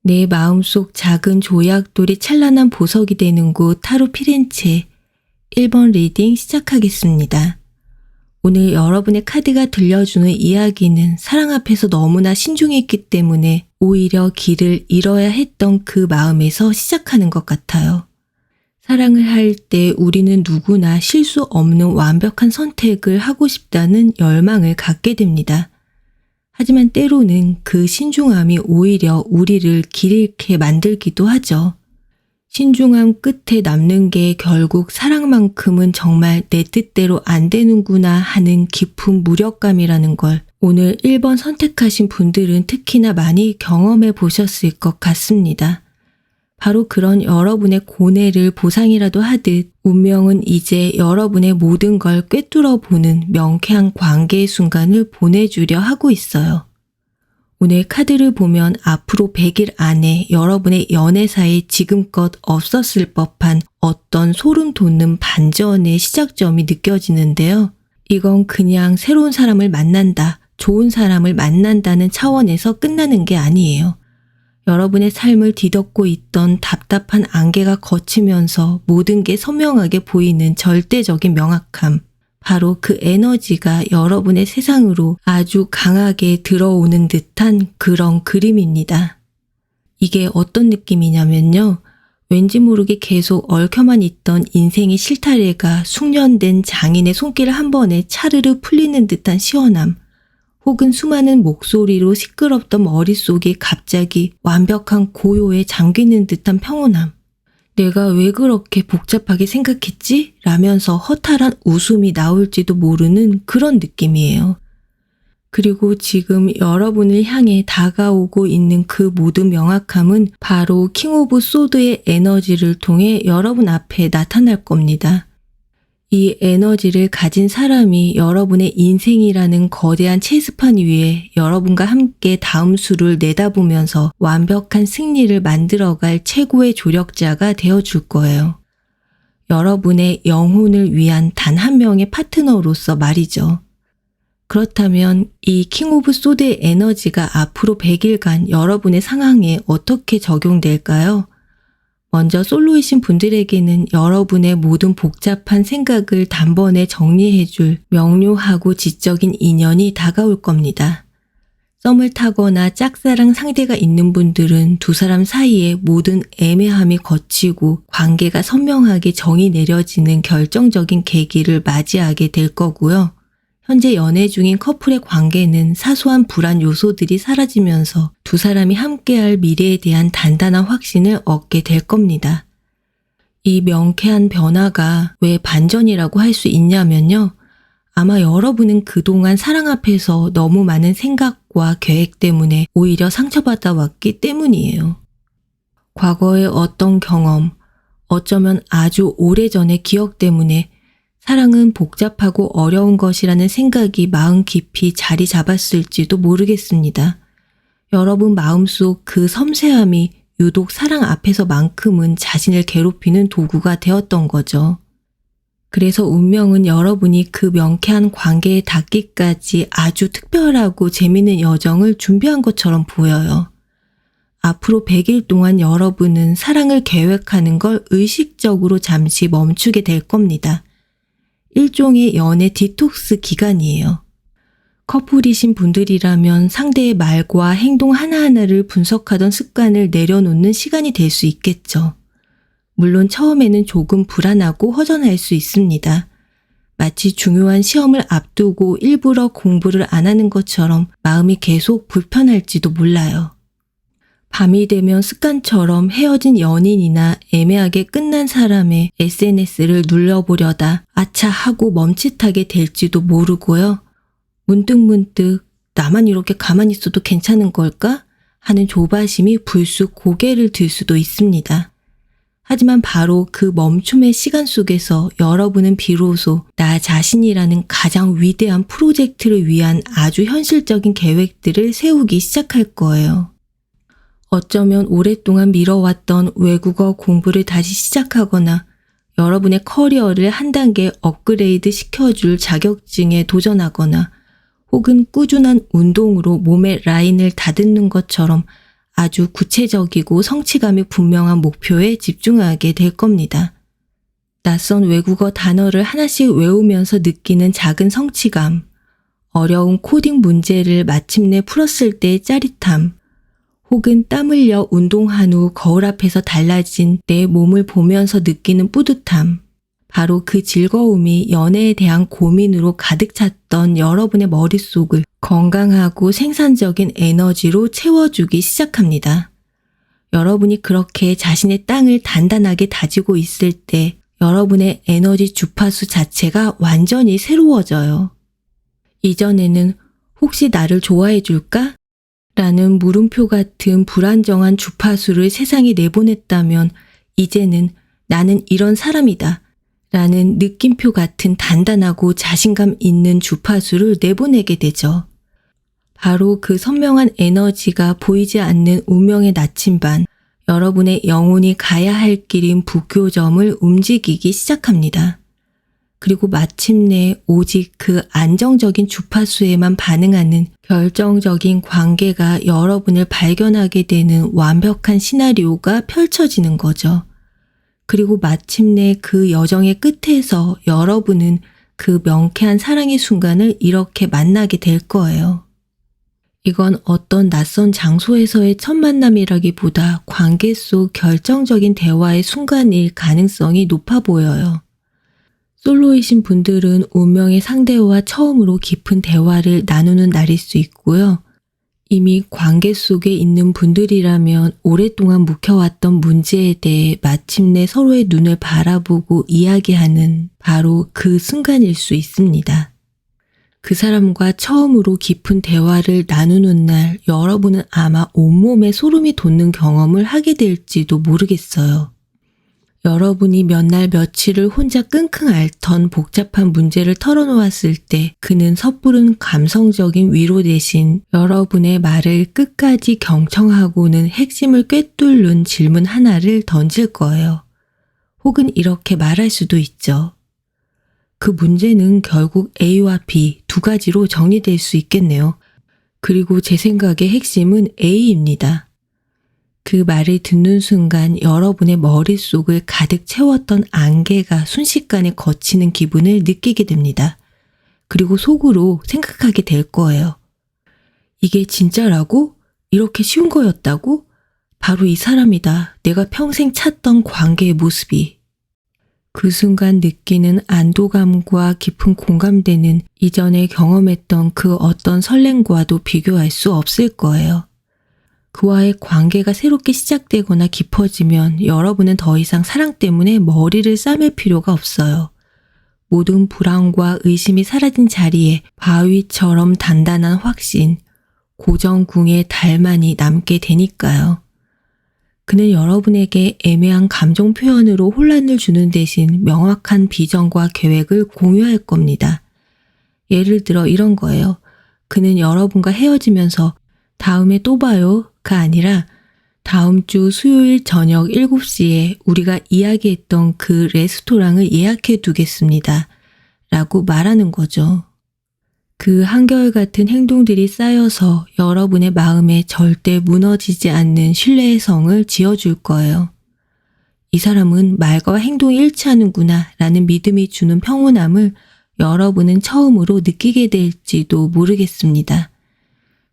내 마음속 작은 조약돌이 찬란한 보석이 되는 곳 타로 피렌체 1번 리딩 시작하겠습니다. 오늘 여러분의 카드가 들려주는 이야기는 사랑 앞에서 너무나 신중했기 때문에 오히려 길을 잃어야 했던 그 마음에서 시작하는 것 같아요. 사랑을 할 때 우리는 누구나 실수 없는 완벽한 선택을 하고 싶다는 열망을 갖게 됩니다. 하지만 때로는 그 신중함이 오히려 우리를 길 잃게 만들기도 하죠. 신중함 끝에 남는 게 결국 사랑만큼은 정말 내 뜻대로 안 되는구나 하는 깊은 무력감이라는 걸 오늘 1번 선택하신 분들은 특히나 많이 경험해 보셨을 것 같습니다. 바로 그런 여러분의 고뇌를 보상이라도 하듯 운명은 이제 여러분의 모든 걸 꿰뚫어 보는 명쾌한 관계의 순간을 보내주려 하고 있어요. 오늘 카드를 보면 앞으로 100일 안에 여러분의 연애사에 지금껏 없었을 법한 어떤 소름 돋는 반전의 시작점이 느껴지는데요. 이건 그냥 새로운 사람을 만난다, 좋은 사람을 만난다는 차원에서 끝나는 게 아니에요. 여러분의 삶을 뒤덮고 있던 답답한 안개가 걷히면서 모든 게 선명하게 보이는 절대적인 명확함. 바로 그 에너지가 여러분의 세상으로 아주 강하게 들어오는 듯한 그런 그림입니다. 이게 어떤 느낌이냐면요. 왠지 모르게 계속 얽혀만 있던 인생의 실타래가 숙련된 장인의 손길 한 번에 차르르 풀리는 듯한 시원함. 혹은 수많은 목소리로 시끄럽던 머릿속이 갑자기 완벽한 고요에 잠기는 듯한 평온함. 내가 왜 그렇게 복잡하게 생각했지? 라면서 허탈한 웃음이 나올지도 모르는 그런 느낌이에요. 그리고 지금 여러분을 향해 다가오고 있는 그 모든 명확함은 바로 킹 오브 소드의 에너지를 통해 여러분 앞에 나타날 겁니다. 이 에너지를 가진 사람이 여러분의 인생이라는 거대한 체스판 위에 여러분과 함께 다음 수를 내다보면서 완벽한 승리를 만들어갈 최고의 조력자가 되어줄 거예요. 여러분의 영혼을 위한 단 한 명의 파트너로서 말이죠. 그렇다면 이 킹 오브 소드의 에너지가 앞으로 100일간 여러분의 상황에 어떻게 적용될까요? 먼저 솔로이신 분들에게는 여러분의 모든 복잡한 생각을 단번에 정리해줄 명료하고 지적인 인연이 다가올 겁니다. 썸을 타거나 짝사랑 상대가 있는 분들은 두 사람 사이에 모든 애매함이 걷히고 관계가 선명하게 정이 내려지는 결정적인 계기를 맞이하게 될 거고요. 현재 연애 중인 커플의 관계는 사소한 불안 요소들이 사라지면서 두 사람이 함께할 미래에 대한 단단한 확신을 얻게 될 겁니다. 이 명쾌한 변화가 왜 반전이라고 할 수 있냐면요. 아마 여러분은 그동안 사랑 앞에서 너무 많은 생각과 계획 때문에 오히려 상처받아 왔기 때문이에요. 과거의 어떤 경험, 어쩌면 아주 오래전의 기억 때문에 사랑은 복잡하고 어려운 것이라는 생각이 마음 깊이 자리 잡았을지도 모르겠습니다. 여러분 마음속 그 섬세함이 유독 사랑 앞에서만큼은 자신을 괴롭히는 도구가 되었던 거죠. 그래서 운명은 여러분이 그 명쾌한 관계에 닿기까지 아주 특별하고 재미있는 여정을 준비한 것처럼 보여요. 앞으로 100일 동안 여러분은 사랑을 계획하는 걸 의식적으로 잠시 멈추게 될 겁니다. 일종의 연애 디톡스 기간이에요. 커플이신 분들이라면 상대의 말과 행동 하나하나를 분석하던 습관을 내려놓는 시간이 될 수 있겠죠. 물론 처음에는 조금 불안하고 허전할 수 있습니다. 마치 중요한 시험을 앞두고 일부러 공부를 안 하는 것처럼 마음이 계속 불편할지도 몰라요. 밤이 되면 습관처럼 헤어진 연인이나 애매하게 끝난 사람의 SNS를 눌러보려다 아차 하고 멈칫하게 될지도 모르고요. 문득문득 나만 이렇게 가만히 있어도 괜찮은 걸까? 하는 조바심이 불쑥 고개를 들 수도 있습니다. 하지만 바로 그 멈춤의 시간 속에서 여러분은 비로소 나 자신이라는 가장 위대한 프로젝트를 위한 아주 현실적인 계획들을 세우기 시작할 거예요. 어쩌면 오랫동안 미뤄왔던 외국어 공부를 다시 시작하거나 여러분의 커리어를 한 단계 업그레이드 시켜줄 자격증에 도전하거나 혹은 꾸준한 운동으로 몸의 라인을 다듬는 것처럼 아주 구체적이고 성취감이 분명한 목표에 집중하게 될 겁니다. 낯선 외국어 단어를 하나씩 외우면서 느끼는 작은 성취감, 어려운 코딩 문제를 마침내 풀었을 때의 짜릿함, 혹은 땀 흘려 운동한 후 거울 앞에서 달라진 내 몸을 보면서 느끼는 뿌듯함, 바로 그 즐거움이 연애에 대한 고민으로 가득 찼던 여러분의 머릿속을 건강하고 생산적인 에너지로 채워주기 시작합니다. 여러분이 그렇게 자신의 땅을 단단하게 다지고 있을 때 여러분의 에너지 주파수 자체가 완전히 새로워져요. 이전에는 혹시 나를 좋아해 줄까? 라는 물음표 같은 불안정한 주파수를 세상에 내보냈다면 이제는 나는 이런 사람이다 라는 느낌표 같은 단단하고 자신감 있는 주파수를 내보내게 되죠. 바로 그 선명한 에너지가 보이지 않는 운명의 나침반, 여러분의 영혼이 가야 할 길인 부교점을 움직이기 시작합니다. 그리고 마침내 오직 그 안정적인 주파수에만 반응하는 결정적인 관계가 여러분을 발견하게 되는 완벽한 시나리오가 펼쳐지는 거죠. 그리고 마침내 그 여정의 끝에서 여러분은 그 명쾌한 사랑의 순간을 이렇게 만나게 될 거예요. 이건 어떤 낯선 장소에서의 첫 만남이라기보다 관계 속 결정적인 대화의 순간일 가능성이 높아 보여요. 솔로이신 분들은 운명의 상대와 처음으로 깊은 대화를 나누는 날일 수 있고요. 이미 관계 속에 있는 분들이라면 오랫동안 묵혀왔던 문제에 대해 마침내 서로의 눈을 바라보고 이야기하는 바로 그 순간일 수 있습니다. 그 사람과 처음으로 깊은 대화를 나누는 날 여러분은 아마 온몸에 소름이 돋는 경험을 하게 될지도 모르겠어요. 여러분이 몇 날 며칠을 혼자 끙끙 앓던 복잡한 문제를 털어놓았을 때 그는 섣부른 감성적인 위로 대신 여러분의 말을 끝까지 경청하고는 핵심을 꿰뚫는 질문 하나를 던질 거예요. 혹은 이렇게 말할 수도 있죠. 그 문제는 결국 A와 B 두 가지로 정리될 수 있겠네요. 그리고 제 생각의 핵심은 A입니다. 그 말을 듣는 순간 여러분의 머릿속을 가득 채웠던 안개가 순식간에 걷히는 기분을 느끼게 됩니다. 그리고 속으로 생각하게 될 거예요. 이게 진짜라고? 이렇게 쉬운 거였다고? 바로 이 사람이다. 내가 평생 찾던 관계의 모습이. 그 순간 느끼는 안도감과 깊은 공감대는 이전에 경험했던 그 어떤 설렘과도 비교할 수 없을 거예요. 그와의 관계가 새롭게 시작되거나 깊어지면 여러분은 더 이상 사랑 때문에 머리를 싸맬 필요가 없어요. 모든 불안과 의심이 사라진 자리에 바위처럼 단단한 확신, 고정궁의 달만이 남게 되니까요. 그는 여러분에게 애매한 감정 표현으로 혼란을 주는 대신 명확한 비전과 계획을 공유할 겁니다. 예를 들어 이런 거예요. 그는 여러분과 헤어지면서 다음에 또 봐요가 아니라 다음 주 수요일 저녁 7시에 우리가 이야기했던 그 레스토랑을 예약해 두겠습니다. 라고 말하는 거죠. 그 한결같은 행동들이 쌓여서 여러분의 마음에 절대 무너지지 않는 신뢰의 성을 지어줄 거예요. 이 사람은 말과 행동이 일치하는구나 라는 믿음이 주는 평온함을 여러분은 처음으로 느끼게 될지도 모르겠습니다.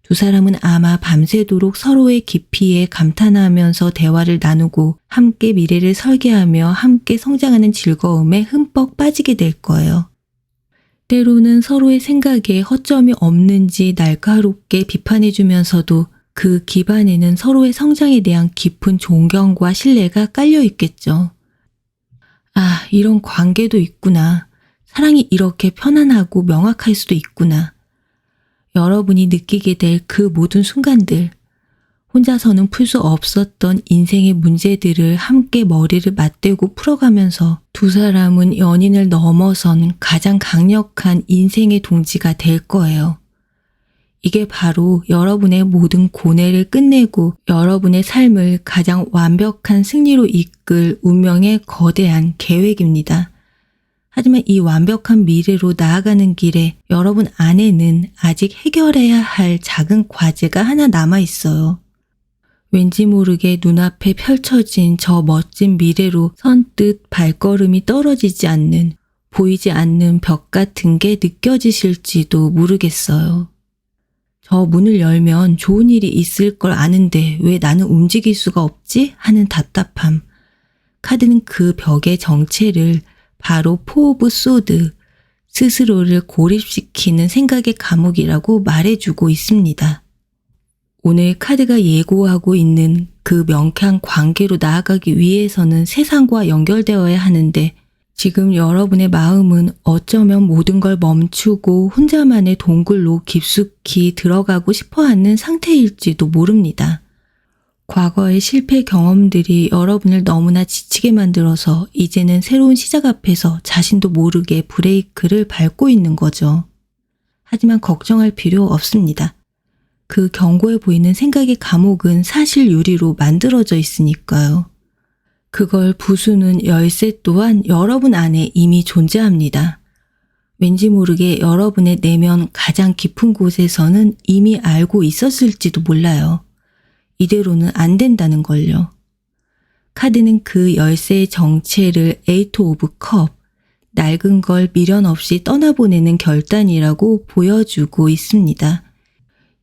두 사람은 아마 밤새도록 서로의 깊이에 감탄하면서 대화를 나누고 함께 미래를 설계하며 함께 성장하는 즐거움에 흠뻑 빠지게 될 거예요. 때로는 서로의 생각에 허점이 없는지 날카롭게 비판해주면서도 그 기반에는 서로의 성장에 대한 깊은 존경과 신뢰가 깔려 있겠죠. 아, 이런 관계도 있구나. 사랑이 이렇게 편안하고 명확할 수도 있구나. 여러분이 느끼게 될 그 모든 순간들, 혼자서는 풀 수 없었던 인생의 문제들을 함께 머리를 맞대고 풀어가면서 두 사람은 연인을 넘어선 가장 강력한 인생의 동지가 될 거예요. 이게 바로 여러분의 모든 고뇌를 끝내고 여러분의 삶을 가장 완벽한 승리로 이끌 운명의 거대한 계획입니다. 하지만 이 완벽한 미래로 나아가는 길에 여러분 안에는 아직 해결해야 할 작은 과제가 하나 남아 있어요. 왠지 모르게 눈앞에 펼쳐진 저 멋진 미래로 선뜻 발걸음이 떨어지지 않는, 보이지 않는 벽 같은 게 느껴지실지도 모르겠어요. 저 문을 열면 좋은 일이 있을 걸 아는데 왜 나는 움직일 수가 없지? 하는 답답함. 카드는 그 벽의 정체를 바로 포 오브 소드, 스스로를 고립시키는 생각의 감옥이라고 말해주고 있습니다. 오늘 카드가 예고하고 있는 그 명쾌한 관계로 나아가기 위해서는 세상과 연결되어야 하는데 지금 여러분의 마음은 어쩌면 모든 걸 멈추고 혼자만의 동굴로 깊숙이 들어가고 싶어하는 상태일지도 모릅니다. 과거의 실패 경험들이 여러분을 너무나 지치게 만들어서 이제는 새로운 시작 앞에서 자신도 모르게 브레이크를 밟고 있는 거죠. 하지만 걱정할 필요 없습니다. 그 견고해 보이는 생각의 감옥은 사실 유리로 만들어져 있으니까요. 그걸 부수는 열쇠 또한 여러분 안에 이미 존재합니다. 왠지 모르게 여러분의 내면 가장 깊은 곳에서는 이미 알고 있었을지도 몰라요. 이대로는 안 된다는 걸요. 카드는 그 열쇠의 정체를 에이트 오브 컵, 낡은 걸 미련 없이 떠나보내는 결단이라고 보여주고 있습니다.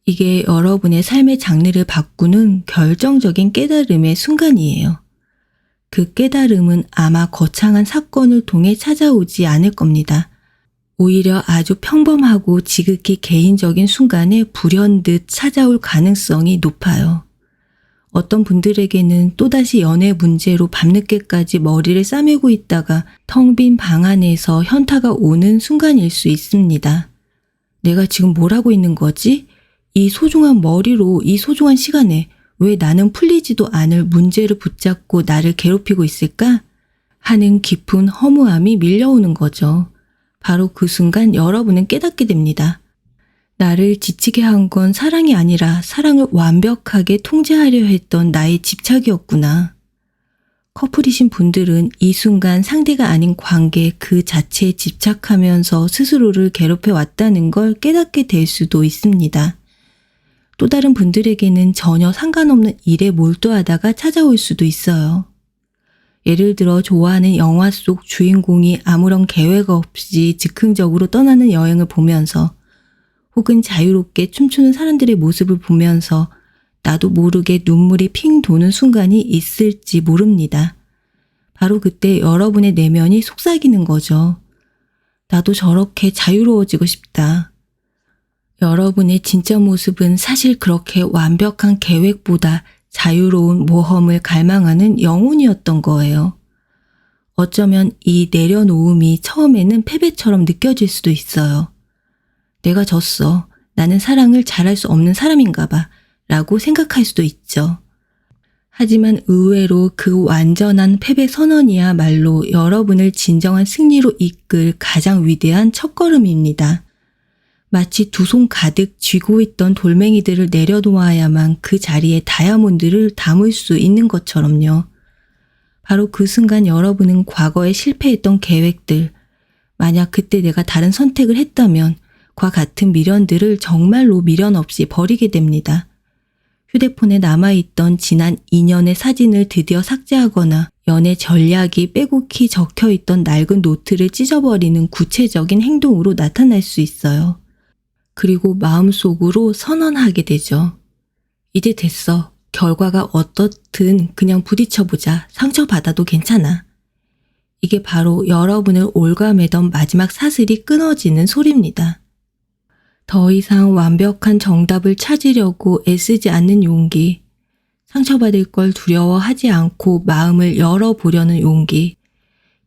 이게 여러분의 삶의 장르를 바꾸는 결정적인 깨달음의 순간이에요. 그 깨달음은 아마 거창한 사건을 통해 찾아오지 않을 겁니다. 오히려 아주 평범하고 지극히 개인적인 순간에 불현듯 찾아올 가능성이 높아요. 어떤 분들에게는 또다시 연애 문제로 밤늦게까지 머리를 싸매고 있다가 텅 빈 방 안에서 현타가 오는 순간일 수 있습니다. 내가 지금 뭘 하고 있는 거지? 이 소중한 머리로 이 소중한 시간에 왜 나는 풀리지도 않을 문제를 붙잡고 나를 괴롭히고 있을까? 하는 깊은 허무함이 밀려오는 거죠. 바로 그 순간 여러분은 깨닫게 됩니다. 나를 지치게 한 건 사랑이 아니라 사랑을 완벽하게 통제하려 했던 나의 집착이었구나. 커플이신 분들은 이 순간 상대가 아닌 관계 그 자체에 집착하면서 스스로를 괴롭혀 왔다는 걸 깨닫게 될 수도 있습니다. 또 다른 분들에게는 전혀 상관없는 일에 몰두하다가 찾아올 수도 있어요. 예를 들어 좋아하는 영화 속 주인공이 아무런 계획 없이 즉흥적으로 떠나는 여행을 보면서 혹은 자유롭게 춤추는 사람들의 모습을 보면서 나도 모르게 눈물이 핑 도는 순간이 있을지 모릅니다. 바로 그때 여러분의 내면이 속삭이는 거죠. 나도 저렇게 자유로워지고 싶다. 여러분의 진짜 모습은 사실 그렇게 완벽한 계획보다 자유로운 모험을 갈망하는 영혼이었던 거예요. 어쩌면 이 내려놓음이 처음에는 패배처럼 느껴질 수도 있어요. 내가 졌어. 나는 사랑을 잘할 수 없는 사람인가 봐. 라고 생각할 수도 있죠. 하지만 의외로 그 완전한 패배 선언이야말로 여러분을 진정한 승리로 이끌 가장 위대한 첫걸음입니다. 마치 두 손 가득 쥐고 있던 돌멩이들을 내려놓아야만 그 자리에 다이아몬드를 담을 수 있는 것처럼요. 바로 그 순간 여러분은 과거에 실패했던 계획들, 만약 그때 내가 다른 선택을 했다면 과 같은 미련들을 정말로 미련 없이 버리게 됩니다. 휴대폰에 남아있던 지난 2년의 사진을 드디어 삭제하거나 연애 전략이 빼곡히 적혀있던 낡은 노트를 찢어버리는 구체적인 행동으로 나타날 수 있어요. 그리고 마음속으로 선언하게 되죠. 이제 됐어. 결과가 어떻든 그냥 부딪혀보자. 상처받아도 괜찮아. 이게 바로 여러분을 올가매던 마지막 사슬이 끊어지는 소리입니다. 더 이상 완벽한 정답을 찾으려고 애쓰지 않는 용기, 상처받을 걸 두려워하지 않고 마음을 열어보려는 용기,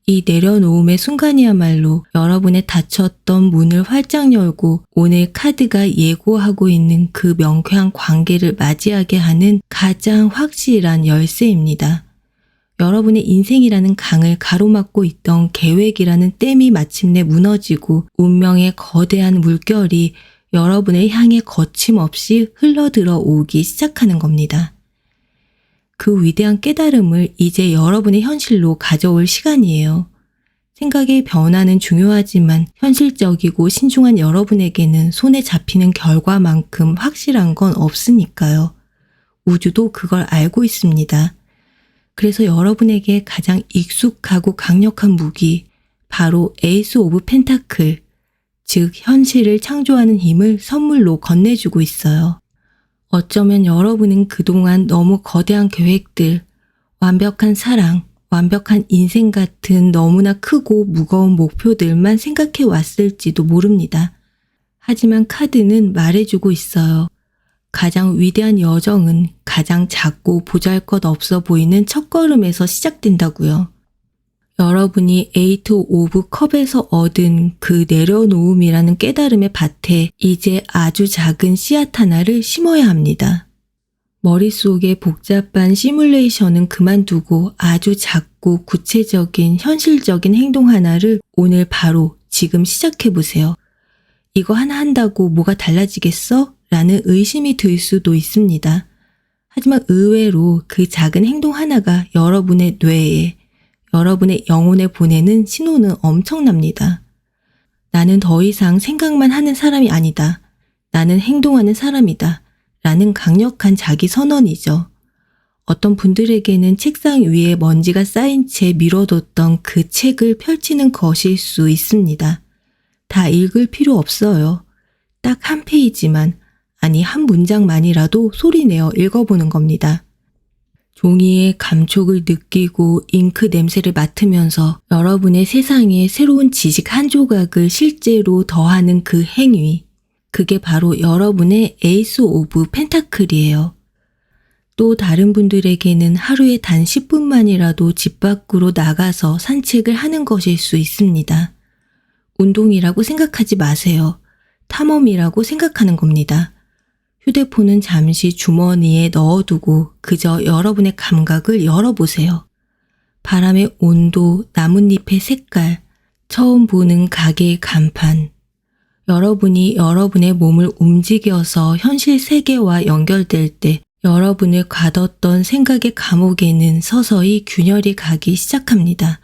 이 내려놓음의 순간이야말로 여러분의 닫혔던 문을 활짝 열고 오늘 카드가 예고하고 있는 그 명쾌한 관계를 맞이하게 하는 가장 확실한 열쇠입니다. 여러분의 인생이라는 강을 가로막고 있던 계획이라는 댐이 마침내 무너지고 운명의 거대한 물결이 여러분을 향해 거침없이 흘러들어 오기 시작하는 겁니다. 그 위대한 깨달음을 이제 여러분의 현실로 가져올 시간이에요. 생각의 변화는 중요하지만 현실적이고 신중한 여러분에게는 손에 잡히는 결과만큼 확실한 건 없으니까요. 우주도 그걸 알고 있습니다. 그래서 여러분에게 가장 익숙하고 강력한 무기, 바로 에이스 오브 펜타클, 즉 현실을 창조하는 힘을 선물로 건네주고 있어요. 어쩌면 여러분은 그동안 너무 거대한 계획들, 완벽한 사랑, 완벽한 인생 같은 너무나 크고 무거운 목표들만 생각해 왔을지도 모릅니다. 하지만 카드는 말해주고 있어요. 가장 위대한 여정은 가장 작고 보잘것없어 보이는 첫걸음에서 시작된다고요. 여러분이 에이트 오브 컵에서 얻은 그 내려놓음이라는 깨달음의 밭에 이제 아주 작은 씨앗 하나를 심어야 합니다. 머릿속의 복잡한 시뮬레이션은 그만두고 아주 작고 구체적인 현실적인 행동 하나를 오늘 바로 지금 시작해보세요. 이거 하나 한다고 뭐가 달라지겠어? 라는 의심이 들 수도 있습니다. 하지만 의외로 그 작은 행동 하나가 여러분의 뇌에, 여러분의 영혼에 보내는 신호는 엄청납니다. 나는 더 이상 생각만 하는 사람이 아니다. 나는 행동하는 사람이다. 라는 강력한 자기 선언이죠. 어떤 분들에게는 책상 위에 먼지가 쌓인 채 미뤄뒀던 그 책을 펼치는 것일 수 있습니다. 다 읽을 필요 없어요. 딱 한 페이지만, 아니 한 문장만이라도 소리내어 읽어보는 겁니다. 종이의 감촉을 느끼고 잉크 냄새를 맡으면서 여러분의 세상에 새로운 지식 한 조각을 실제로 더하는 그 행위, 그게 바로 여러분의 에이스 오브 펜타클이에요. 또 다른 분들에게는 하루에 단 10분만이라도 집 밖으로 나가서 산책을 하는 것일 수 있습니다. 운동이라고 생각하지 마세요. 탐험이라고 생각하는 겁니다. 휴대폰은 잠시 주머니에 넣어두고 그저 여러분의 감각을 열어보세요. 바람의 온도, 나뭇잎의 색깔, 처음 보는 가게의 간판. 여러분이 여러분의 몸을 움직여서 현실 세계와 연결될 때 여러분을 가뒀던 생각의 감옥에는 서서히 균열이 가기 시작합니다.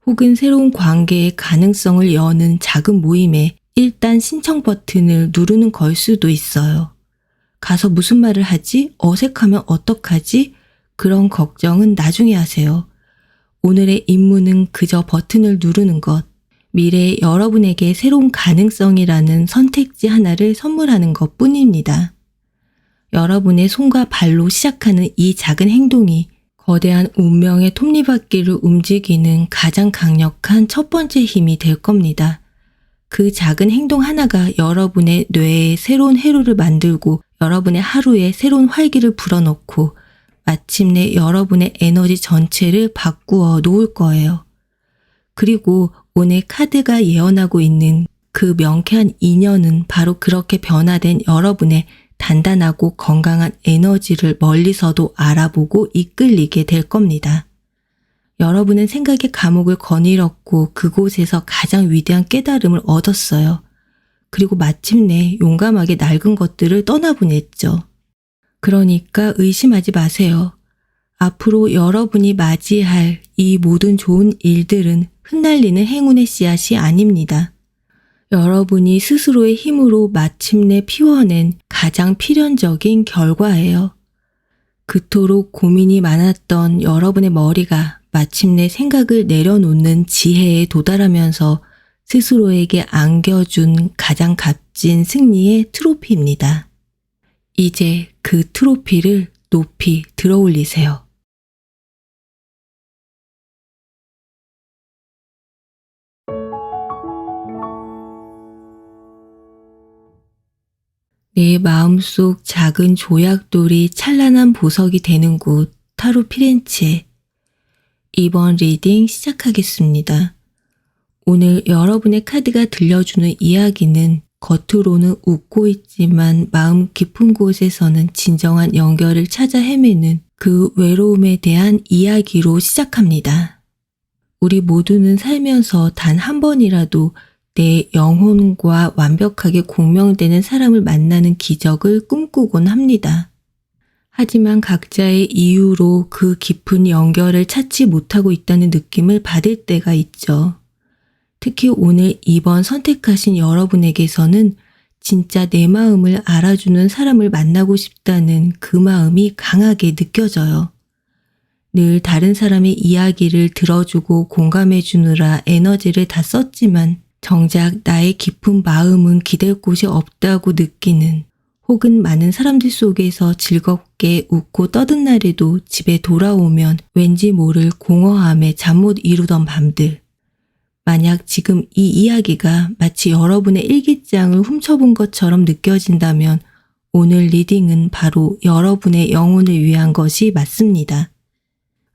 혹은 새로운 관계의 가능성을 여는 작은 모임에 일단 신청 버튼을 누르는 걸 수도 있어요. 가서 무슨 말을 하지? 어색하면 어떡하지? 그런 걱정은 나중에 하세요. 오늘의 임무는 그저 버튼을 누르는 것, 미래의 여러분에게 새로운 가능성이라는 선택지 하나를 선물하는 것 뿐입니다. 여러분의 손과 발로 시작하는 이 작은 행동이 거대한 운명의 톱니바퀴를 움직이는 가장 강력한 첫 번째 힘이 될 겁니다. 그 작은 행동 하나가 여러분의 뇌에 새로운 회로를 만들고 여러분의 하루에 새로운 활기를 불어넣고 마침내 여러분의 에너지 전체를 바꾸어 놓을 거예요. 그리고 오늘 카드가 예언하고 있는 그 명쾌한 인연은 바로 그렇게 변화된 여러분의 단단하고 건강한 에너지를 멀리서도 알아보고 이끌리게 될 겁니다. 여러분은 생각의 감옥을 거닐었고 그곳에서 가장 위대한 깨달음을 얻었어요. 그리고 마침내 용감하게 낡은 것들을 떠나보냈죠. 그러니까 의심하지 마세요. 앞으로 여러분이 맞이할 이 모든 좋은 일들은 흩날리는 행운의 씨앗이 아닙니다. 여러분이 스스로의 힘으로 마침내 피워낸 가장 필연적인 결과예요. 그토록 고민이 많았던 여러분의 머리가 마침내 생각을 내려놓는 지혜에 도달하면서 스스로에게 안겨준 가장 값진 승리의 트로피입니다. 이제 그 트로피를 높이 들어올리세요. 내 마음속 작은 조약돌이 찬란한 보석이 되는 곳 타로 피렌체. 이번 리딩 시작하겠습니다. 오늘 여러분의 카드가 들려주는 이야기는 겉으로는 웃고 있지만 마음 깊은 곳에서는 진정한 연결을 찾아 헤매는 그 외로움에 대한 이야기로 시작합니다. 우리 모두는 살면서 단 한 번이라도 내 영혼과 완벽하게 공명되는 사람을 만나는 기적을 꿈꾸곤 합니다. 하지만 각자의 이유로 그 깊은 연결을 찾지 못하고 있다는 느낌을 받을 때가 있죠. 특히 오늘 이번 선택하신 여러분에게서는 진짜 내 마음을 알아주는 사람을 만나고 싶다는 그 마음이 강하게 느껴져요. 늘 다른 사람의 이야기를 들어주고 공감해주느라 에너지를 다 썼지만 정작 나의 깊은 마음은 기댈 곳이 없다고 느끼는, 혹은 많은 사람들 속에서 즐겁게 웃고 떠든 날에도 집에 돌아오면 왠지 모를 공허함에 잠 못 이루던 밤들. 만약 지금 이 이야기가 마치 여러분의 일기장을 훔쳐본 것처럼 느껴진다면 오늘 리딩은 바로 여러분의 영혼을 위한 것이 맞습니다.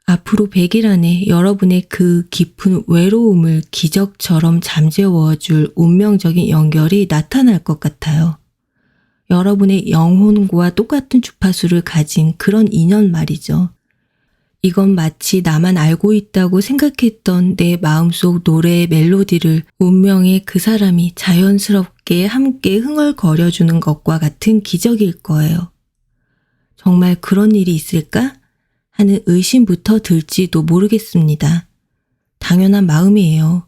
앞으로 100일 안에 여러분의 그 깊은 외로움을 기적처럼 잠재워줄 운명적인 연결이 나타날 것 같아요. 여러분의 영혼과 똑같은 주파수를 가진 그런 인연 말이죠. 이건 마치 나만 알고 있다고 생각했던 내 마음속 노래의 멜로디를 운명의 그 사람이 자연스럽게 함께 흥얼거려주는 것과 같은 기적일 거예요. 정말 그런 일이 있을까? 하는 의심부터 들지도 모르겠습니다. 당연한 마음이에요.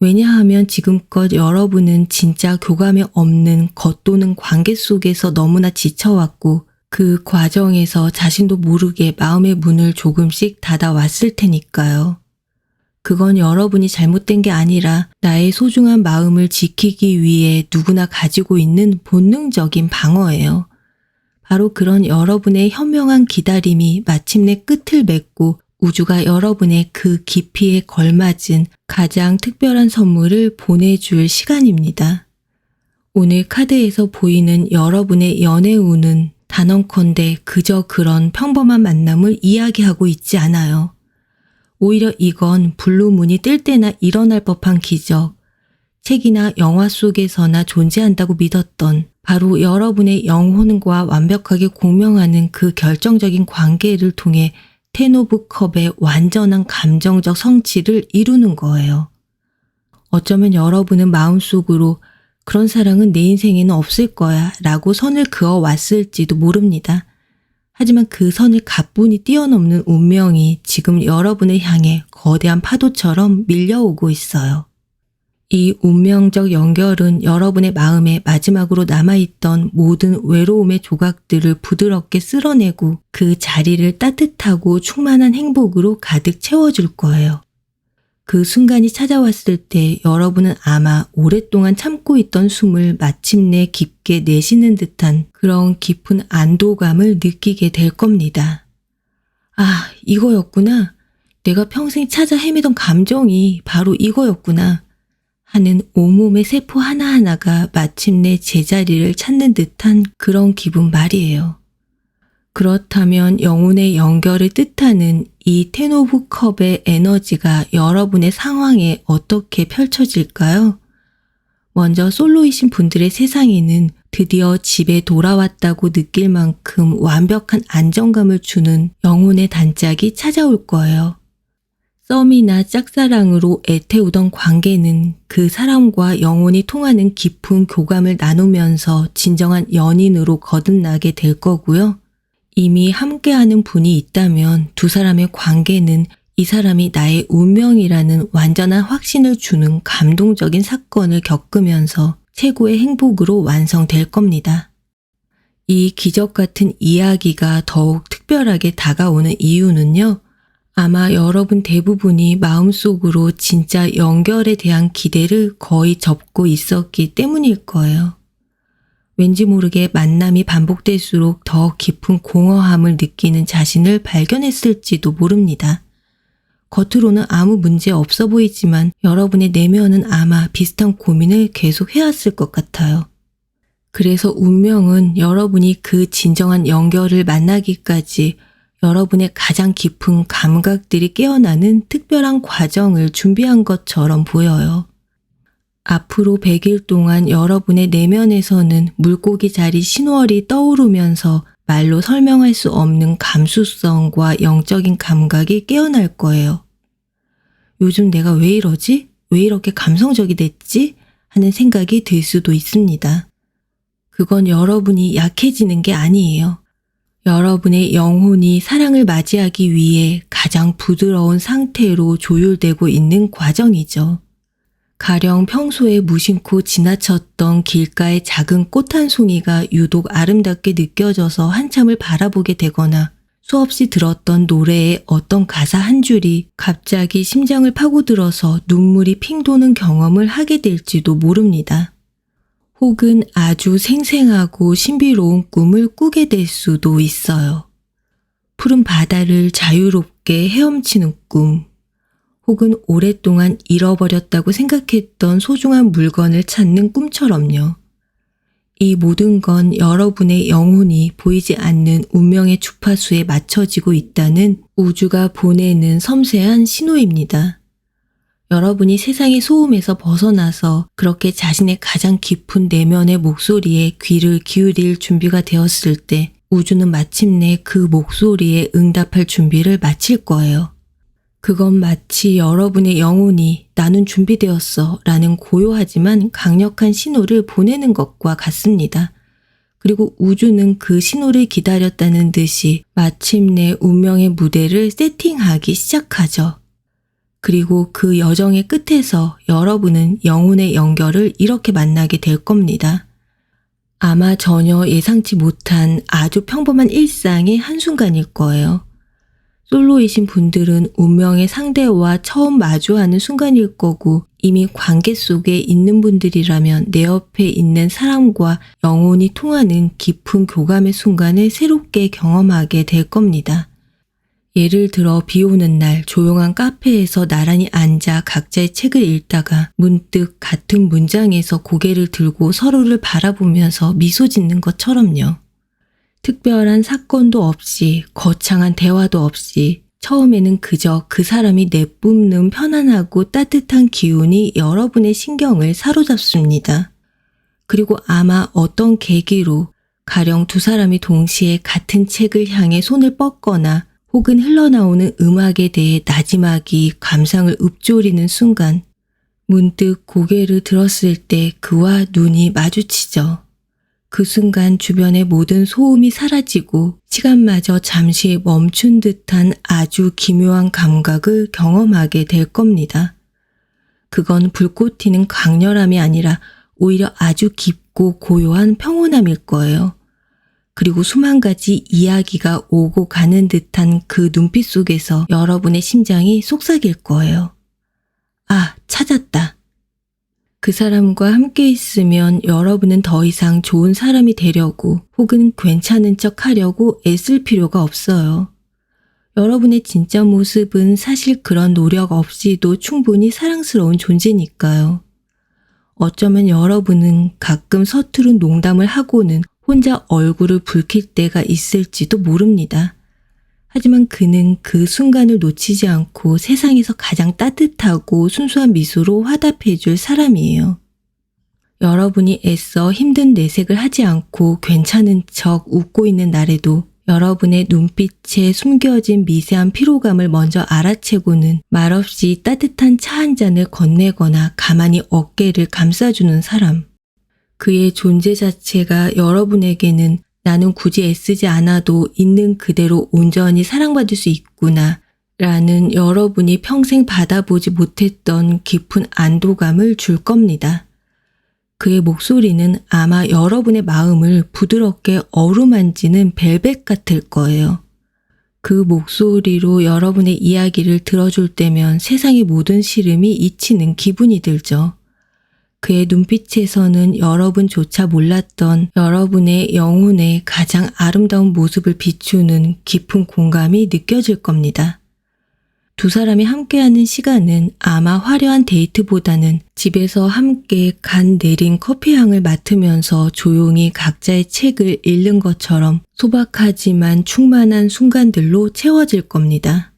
왜냐하면 지금껏 여러분은 진짜 교감이 없는 겉도는 관계 속에서 너무나 지쳐왔고 그 과정에서 자신도 모르게 마음의 문을 조금씩 닫아왔을 테니까요. 그건 여러분이 잘못된 게 아니라 나의 소중한 마음을 지키기 위해 누구나 가지고 있는 본능적인 방어예요. 바로 그런 여러분의 현명한 기다림이 마침내 끝을 맺고 우주가 여러분의 그 깊이에 걸맞은 가장 특별한 선물을 보내줄 시간입니다. 오늘 카드에서 보이는 여러분의 연애운은 단언컨대 그저 그런 평범한 만남을 이야기하고 있지 않아요. 오히려 이건 블루문이 뜰 때나 일어날 법한 기적, 책이나 영화 속에서나 존재한다고 믿었던 바로 여러분의 영혼과 완벽하게 공명하는 그 결정적인 관계를 통해 텐 오브 컵의 완전한 감정적 성취를 이루는 거예요. 어쩌면 여러분은 마음속으로 그런 사랑은 내 인생에는 없을 거야 라고 선을 그어왔을지도 모릅니다. 하지만 그 선을 가뿐히 뛰어넘는 운명이 지금 여러분을 향해 거대한 파도처럼 밀려오고 있어요. 이 운명적 연결은 여러분의 마음에 마지막으로 남아있던 모든 외로움의 조각들을 부드럽게 쓸어내고 그 자리를 따뜻하고 충만한 행복으로 가득 채워줄 거예요. 그 순간이 찾아왔을 때 여러분은 아마 오랫동안 참고 있던 숨을 마침내 깊게 내쉬는 듯한 그런 깊은 안도감을 느끼게 될 겁니다. 아, 이거였구나. 내가 평생 찾아 헤매던 감정이 바로 이거였구나. 하는 온몸의 세포 하나하나가 마침내 제자리를 찾는 듯한 그런 기분 말이에요. 그렇다면 영혼의 연결을 뜻하는 이 텐 오브 컵의 에너지가 여러분의 상황에 어떻게 펼쳐질까요? 먼저 솔로이신 분들의 세상에는 드디어 집에 돌아왔다고 느낄 만큼 완벽한 안정감을 주는 영혼의 단짝이 찾아올 거예요. 썸이나 짝사랑으로 애태우던 관계는 그 사람과 영혼이 통하는 깊은 교감을 나누면서 진정한 연인으로 거듭나게 될 거고요. 이미 함께하는 분이 있다면 두 사람의 관계는 이 사람이 나의 운명이라는 완전한 확신을 주는 감동적인 사건을 겪으면서 최고의 행복으로 완성될 겁니다. 이 기적 같은 이야기가 더욱 특별하게 다가오는 이유는요. 아마 여러분 대부분이 마음속으로 진짜 연결에 대한 기대를 거의 접고 있었기 때문일 거예요. 왠지 모르게 만남이 반복될수록 더 깊은 공허함을 느끼는 자신을 발견했을지도 모릅니다. 겉으로는 아무 문제 없어 보이지만 여러분의 내면은 아마 비슷한 고민을 계속 해왔을 것 같아요. 그래서 운명은 여러분이 그 진정한 연결을 만나기까지 여러분의 가장 깊은 감각들이 깨어나는 특별한 과정을 준비한 것처럼 보여요. 앞으로 100일 동안 여러분의 내면에서는 물고기 자리 신월이 떠오르면서 말로 설명할 수 없는 감수성과 영적인 감각이 깨어날 거예요. 요즘 내가 왜 이러지? 왜 이렇게 감성적이 됐지? 하는 생각이 들 수도 있습니다. 그건 여러분이 약해지는 게 아니에요. 여러분의 영혼이 사랑을 맞이하기 위해 가장 부드러운 상태로 조율되고 있는 과정이죠. 가령 평소에 무심코 지나쳤던 길가의 작은 꽃 한 송이가 유독 아름답게 느껴져서 한참을 바라보게 되거나 수없이 들었던 노래의 어떤 가사 한 줄이 갑자기 심장을 파고들어서 눈물이 핑 도는 경험을 하게 될지도 모릅니다. 혹은 아주 생생하고 신비로운 꿈을 꾸게 될 수도 있어요. 푸른 바다를 자유롭게 헤엄치는 꿈, 혹은 오랫동안 잃어버렸다고 생각했던 소중한 물건을 찾는 꿈처럼요. 이 모든 건 여러분의 영혼이 보이지 않는 운명의 주파수에 맞춰지고 있다는 우주가 보내는 섬세한 신호입니다. 여러분이 세상의 소음에서 벗어나서 그렇게 자신의 가장 깊은 내면의 목소리에 귀를 기울일 준비가 되었을 때 우주는 마침내 그 목소리에 응답할 준비를 마칠 거예요. 그건 마치 여러분의 영혼이 나는 준비되었어 라는 고요하지만 강력한 신호를 보내는 것과 같습니다. 그리고 우주는 그 신호를 기다렸다는 듯이 마침내 운명의 무대를 세팅하기 시작하죠. 그리고 그 여정의 끝에서 여러분은 영혼의 연결을 이렇게 만나게 될 겁니다. 아마 전혀 예상치 못한 아주 평범한 일상의 한순간일 거예요. 솔로이신 분들은 운명의 상대와 처음 마주하는 순간일 거고 이미 관계 속에 있는 분들이라면 내 옆에 있는 사람과 영혼이 통하는 깊은 교감의 순간을 새롭게 경험하게 될 겁니다. 예를 들어 비 오는 날 조용한 카페에서 나란히 앉아 각자의 책을 읽다가 문득 같은 문장에서 고개를 들고 서로를 바라보면서 미소 짓는 것처럼요. 특별한 사건도 없이 거창한 대화도 없이 처음에는 그저 그 사람이 내뿜는 편안하고 따뜻한 기운이 여러분의 신경을 사로잡습니다. 그리고 아마 어떤 계기로 가령 두 사람이 동시에 같은 책을 향해 손을 뻗거나 혹은 흘러나오는 음악에 대해 나지막이 감상을 읊조리는 순간 문득 고개를 들었을 때 그와 눈이 마주치죠. 그 순간 주변의 모든 소음이 사라지고 시간마저 잠시 멈춘 듯한 아주 기묘한 감각을 경험하게 될 겁니다. 그건 불꽃 튀는 강렬함이 아니라 오히려 아주 깊고 고요한 평온함일 거예요. 그리고 수만 가지 이야기가 오고 가는 듯한 그 눈빛 속에서 여러분의 심장이 속삭일 거예요. 아, 찾았다. 그 사람과 함께 있으면 여러분은 더 이상 좋은 사람이 되려고 혹은 괜찮은 척 하려고 애쓸 필요가 없어요. 여러분의 진짜 모습은 사실 그런 노력 없이도 충분히 사랑스러운 존재니까요. 어쩌면 여러분은 가끔 서투른 농담을 하고는 혼자 얼굴을 붉힐 때가 있을지도 모릅니다. 하지만 그는 그 순간을 놓치지 않고 세상에서 가장 따뜻하고 순수한 미소로 화답해 줄 사람이에요. 여러분이 애써 힘든 내색을 하지 않고 괜찮은 척 웃고 있는 날에도 여러분의 눈빛에 숨겨진 미세한 피로감을 먼저 알아채고는 말없이 따뜻한 차 한 잔을 건네거나 가만히 어깨를 감싸주는 사람. 그의 존재 자체가 여러분에게는 나는 굳이 애쓰지 않아도 있는 그대로 온전히 사랑받을 수 있구나 라는 여러분이 평생 받아보지 못했던 깊은 안도감을 줄 겁니다. 그의 목소리는 아마 여러분의 마음을 부드럽게 어루만지는 벨벳 같을 거예요. 그 목소리로 여러분의 이야기를 들어줄 때면 세상의 모든 시름이 잊히는 기분이 들죠. 그의 눈빛에서는 여러분조차 몰랐던 여러분의 영혼의 가장 아름다운 모습을 비추는 깊은 공감이 느껴질 겁니다. 두 사람이 함께하는 시간은 아마 화려한 데이트보다는 집에서 함께 간 내린 커피향을 맡으면서 조용히 각자의 책을 읽는 것처럼 소박하지만 충만한 순간들로 채워질 겁니다.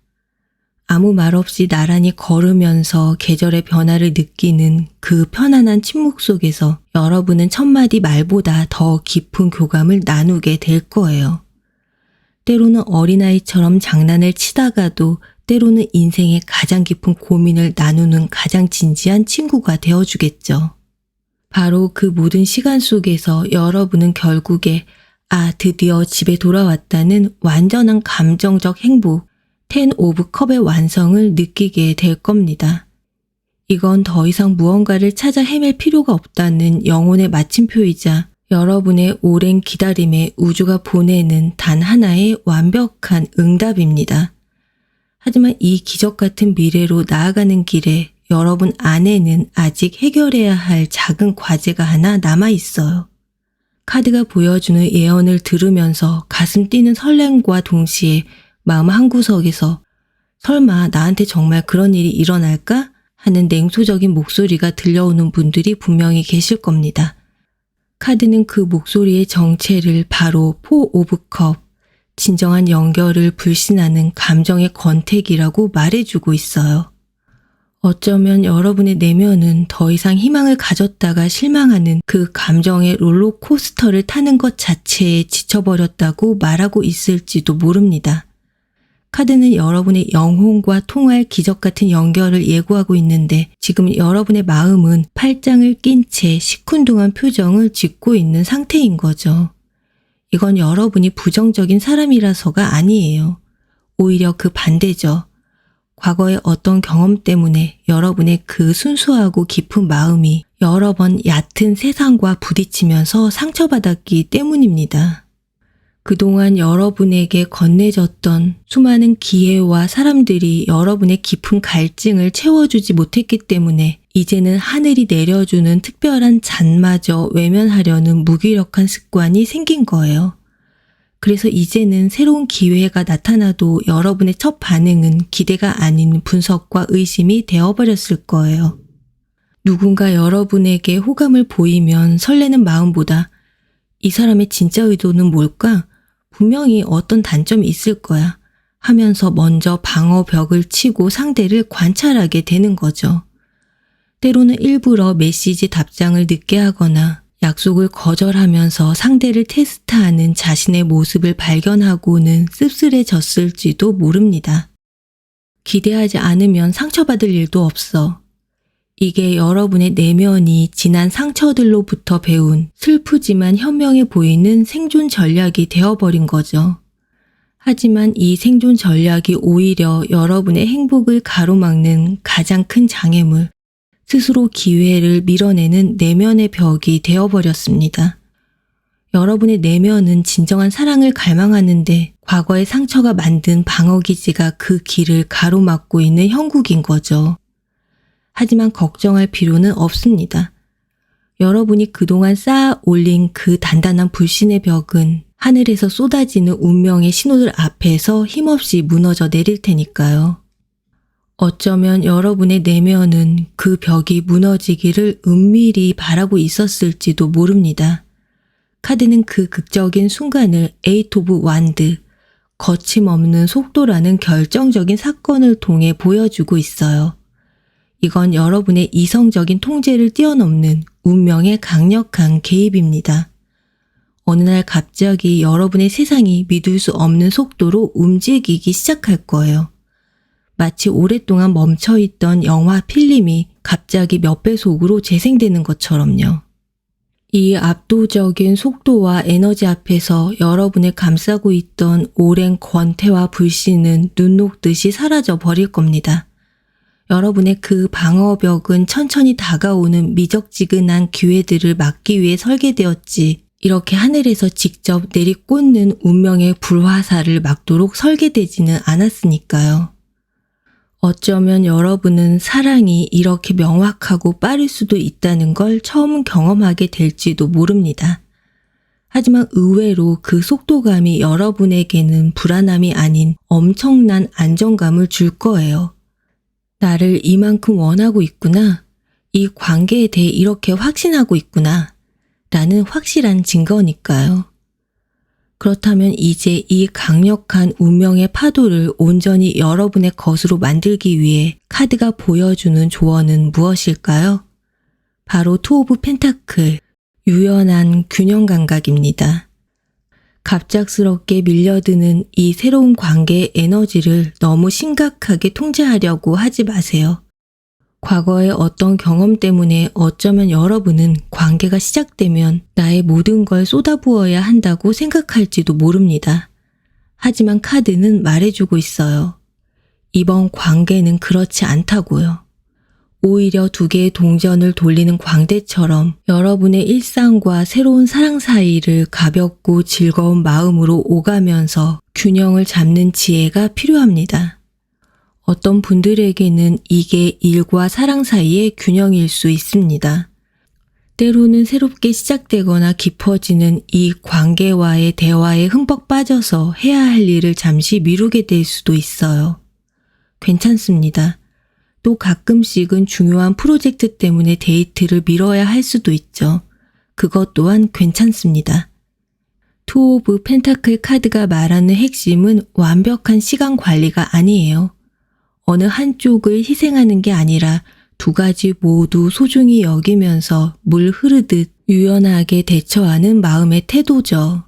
아무 말 없이 나란히 걸으면서 계절의 변화를 느끼는 그 편안한 침묵 속에서 여러분은 첫마디 말보다 더 깊은 교감을 나누게 될 거예요. 때로는 어린아이처럼 장난을 치다가도 때로는 인생의 가장 깊은 고민을 나누는 가장 진지한 친구가 되어주겠죠. 바로 그 모든 시간 속에서 여러분은 결국에 드디어 집에 돌아왔다는 완전한 감정적 행복, 10 오브 컵의 완성을 느끼게 될 겁니다. 이건 더 이상 무언가를 찾아 헤맬 필요가 없다는 영혼의 마침표이자 여러분의 오랜 기다림에 우주가 보내는 단 하나의 완벽한 응답입니다. 하지만 이 기적 같은 미래로 나아가는 길에 여러분 안에는 아직 해결해야 할 작은 과제가 하나 남아 있어요. 카드가 보여주는 예언을 들으면서 가슴 뛰는 설렘과 동시에 마음 한구석에서 설마 나한테 정말 그런 일이 일어날까? 하는 냉소적인 목소리가 들려오는 분들이 분명히 계실 겁니다. 카드는 그 목소리의 정체를 바로 4 오브 컵, 진정한 연결을 불신하는 감정의 권태기라고 말해주고 있어요. 어쩌면 여러분의 내면은 더 이상 희망을 가졌다가 실망하는 그 감정의 롤러코스터를 타는 것 자체에 지쳐버렸다고 말하고 있을지도 모릅니다. 카드는 여러분의 영혼과 통할 기적 같은 연결을 예고하고 있는데 지금 여러분의 마음은 팔짱을 낀 채 시큰둥한 표정을 짓고 있는 상태인 거죠. 이건 여러분이 부정적인 사람이라서가 아니에요. 오히려 그 반대죠. 과거의 어떤 경험 때문에 여러분의 그 순수하고 깊은 마음이 여러 번 얕은 세상과 부딪히면서 상처받았기 때문입니다. 그동안 여러분에게 건네졌던 수많은 기회와 사람들이 여러분의 깊은 갈증을 채워주지 못했기 때문에 이제는 하늘이 내려주는 특별한 잔마저 외면하려는 무기력한 습관이 생긴 거예요. 그래서 이제는 새로운 기회가 나타나도 여러분의 첫 반응은 기대가 아닌 분석과 의심이 되어버렸을 거예요. 누군가 여러분에게 호감을 보이면 설레는 마음보다 이 사람의 진짜 의도는 뭘까? 분명히 어떤 단점이 있을 거야 하면서 먼저 방어벽을 치고 상대를 관찰하게 되는 거죠. 때로는 일부러 메시지 답장을 늦게 하거나 약속을 거절하면서 상대를 테스트하는 자신의 모습을 발견하고는 씁쓸해졌을지도 모릅니다. 기대하지 않으면 상처받을 일도 없어. 이게 여러분의 내면이 지난 상처들로부터 배운 슬프지만 현명해 보이는 생존 전략이 되어버린 거죠. 하지만 이 생존 전략이 오히려 여러분의 행복을 가로막는 가장 큰 장애물, 스스로 기회를 밀어내는 내면의 벽이 되어버렸습니다. 여러분의 내면은 진정한 사랑을 갈망하는데 과거의 상처가 만든 방어기지가 그 길을 가로막고 있는 형국인 거죠. 하지만 걱정할 필요는 없습니다. 여러분이 그동안 쌓아 올린 그 단단한 불신의 벽은 하늘에서 쏟아지는 운명의 신호들 앞에서 힘없이 무너져 내릴 테니까요. 어쩌면 여러분의 내면은 그 벽이 무너지기를 은밀히 바라고 있었을지도 모릅니다. 카드는 그 극적인 순간을 에이트 오브 완드, 거침없는 속도라는 결정적인 사건을 통해 보여주고 있어요. 이건 여러분의 이성적인 통제를 뛰어넘는 운명의 강력한 개입입니다. 어느 날 갑자기 여러분의 세상이 믿을 수 없는 속도로 움직이기 시작할 거예요. 마치 오랫동안 멈춰있던 영화 필름이 갑자기 몇 배속으로 재생되는 것처럼요. 이 압도적인 속도와 에너지 앞에서 여러분을 감싸고 있던 오랜 권태와 불신은 눈 녹듯이 사라져 버릴 겁니다. 여러분의 그 방어벽은 천천히 다가오는 미적지근한 기회들을 막기 위해 설계되었지, 이렇게 하늘에서 직접 내리꽂는 운명의 불화살을 막도록 설계되지는 않았으니까요. 어쩌면 여러분은 사랑이 이렇게 명확하고 빠를 수도 있다는 걸 처음 경험하게 될지도 모릅니다. 하지만 의외로 그 속도감이 여러분에게는 불안함이 아닌 엄청난 안정감을 줄 거예요. 나를 이만큼 원하고 있구나. 이 관계에 대해 이렇게 확신하고 있구나. 라는 확실한 증거니까요. 그렇다면 이제 이 강력한 운명의 파도를 온전히 여러분의 것으로 만들기 위해 카드가 보여주는 조언은 무엇일까요? 바로 투 오브 펜타클, 유연한 균형 감각입니다. 갑작스럽게 밀려드는 이 새로운 관계의 에너지를 너무 심각하게 통제하려고 하지 마세요. 과거의 어떤 경험 때문에 어쩌면 여러분은 관계가 시작되면 나의 모든 걸 쏟아부어야 한다고 생각할지도 모릅니다. 하지만 카드는 말해주고 있어요. 이번 관계는 그렇지 않다고요. 오히려 두 개의 동전을 돌리는 광대처럼 여러분의 일상과 새로운 사랑 사이를 가볍고 즐거운 마음으로 오가면서 균형을 잡는 지혜가 필요합니다. 어떤 분들에게는 이게 일과 사랑 사이의 균형일 수 있습니다. 때로는 새롭게 시작되거나 깊어지는 이 관계와의 대화에 흠뻑 빠져서 해야 할 일을 잠시 미루게 될 수도 있어요. 괜찮습니다. 또 가끔씩은 중요한 프로젝트 때문에 데이트를 미뤄야 할 수도 있죠. 그것 또한 괜찮습니다. 투 오브 펜타클 카드가 말하는 핵심은 완벽한 시간 관리가 아니에요. 어느 한쪽을 희생하는 게 아니라 두 가지 모두 소중히 여기면서 물 흐르듯 유연하게 대처하는 마음의 태도죠.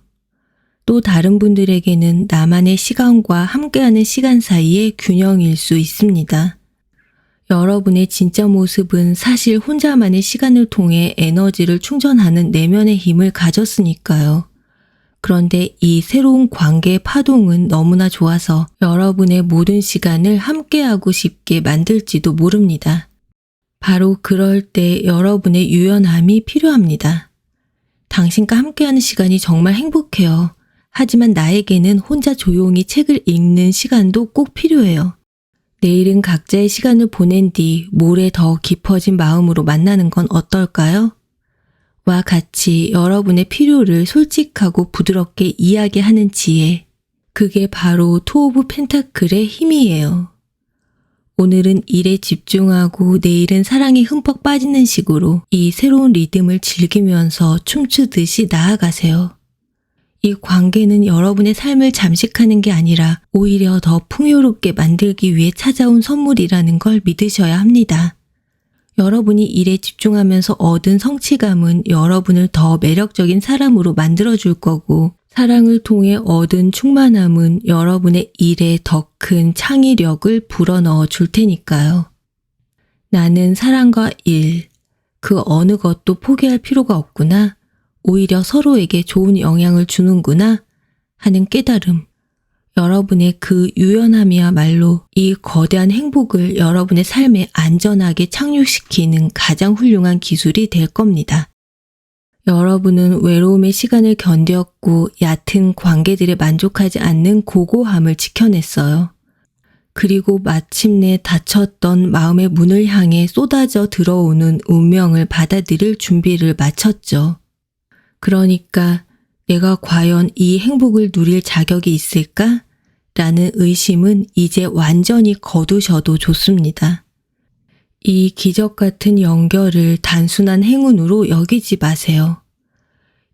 또 다른 분들에게는 나만의 시간과 함께하는 시간 사이의 균형일 수 있습니다. 여러분의 진짜 모습은 사실 혼자만의 시간을 통해 에너지를 충전하는 내면의 힘을 가졌으니까요. 그런데 이 새로운 관계의 파동은 너무나 좋아서 여러분의 모든 시간을 함께하고 싶게 만들지도 모릅니다. 바로 그럴 때 여러분의 유연함이 필요합니다. 당신과 함께하는 시간이 정말 행복해요. 하지만 나에게는 혼자 조용히 책을 읽는 시간도 꼭 필요해요. 내일은 각자의 시간을 보낸 뒤 모레 더 깊어진 마음으로 만나는 건 어떨까요? 와 같이 여러분의 필요를 솔직하고 부드럽게 이야기하는 지혜, 그게 바로 투 오브 펜타클의 힘이에요. 오늘은 일에 집중하고 내일은 사랑에 흠뻑 빠지는 식으로 이 새로운 리듬을 즐기면서 춤추듯이 나아가세요. 이 관계는 여러분의 삶을 잠식하는 게 아니라 오히려 더 풍요롭게 만들기 위해 찾아온 선물이라는 걸 믿으셔야 합니다. 여러분이 일에 집중하면서 얻은 성취감은 여러분을 더 매력적인 사람으로 만들어줄 거고, 사랑을 통해 얻은 충만함은 여러분의 일에 더 큰 창의력을 불어넣어 줄 테니까요. 나는 사랑과 일, 그 어느 것도 포기할 필요가 없구나. 오히려 서로에게 좋은 영향을 주는구나 하는 깨달음. 여러분의 그 유연함이야말로 이 거대한 행복을 여러분의 삶에 안전하게 착륙시키는 가장 훌륭한 기술이 될 겁니다. 여러분은 외로움의 시간을 견뎠고 얕은 관계들에 만족하지 않는 고고함을 지켜냈어요. 그리고 마침내 닫혔던 마음의 문을 향해 쏟아져 들어오는 운명을 받아들일 준비를 마쳤죠. 그러니까 내가 과연 이 행복을 누릴 자격이 있을까? 라는 의심은 이제 완전히 거두셔도 좋습니다. 이 기적 같은 연결을 단순한 행운으로 여기지 마세요.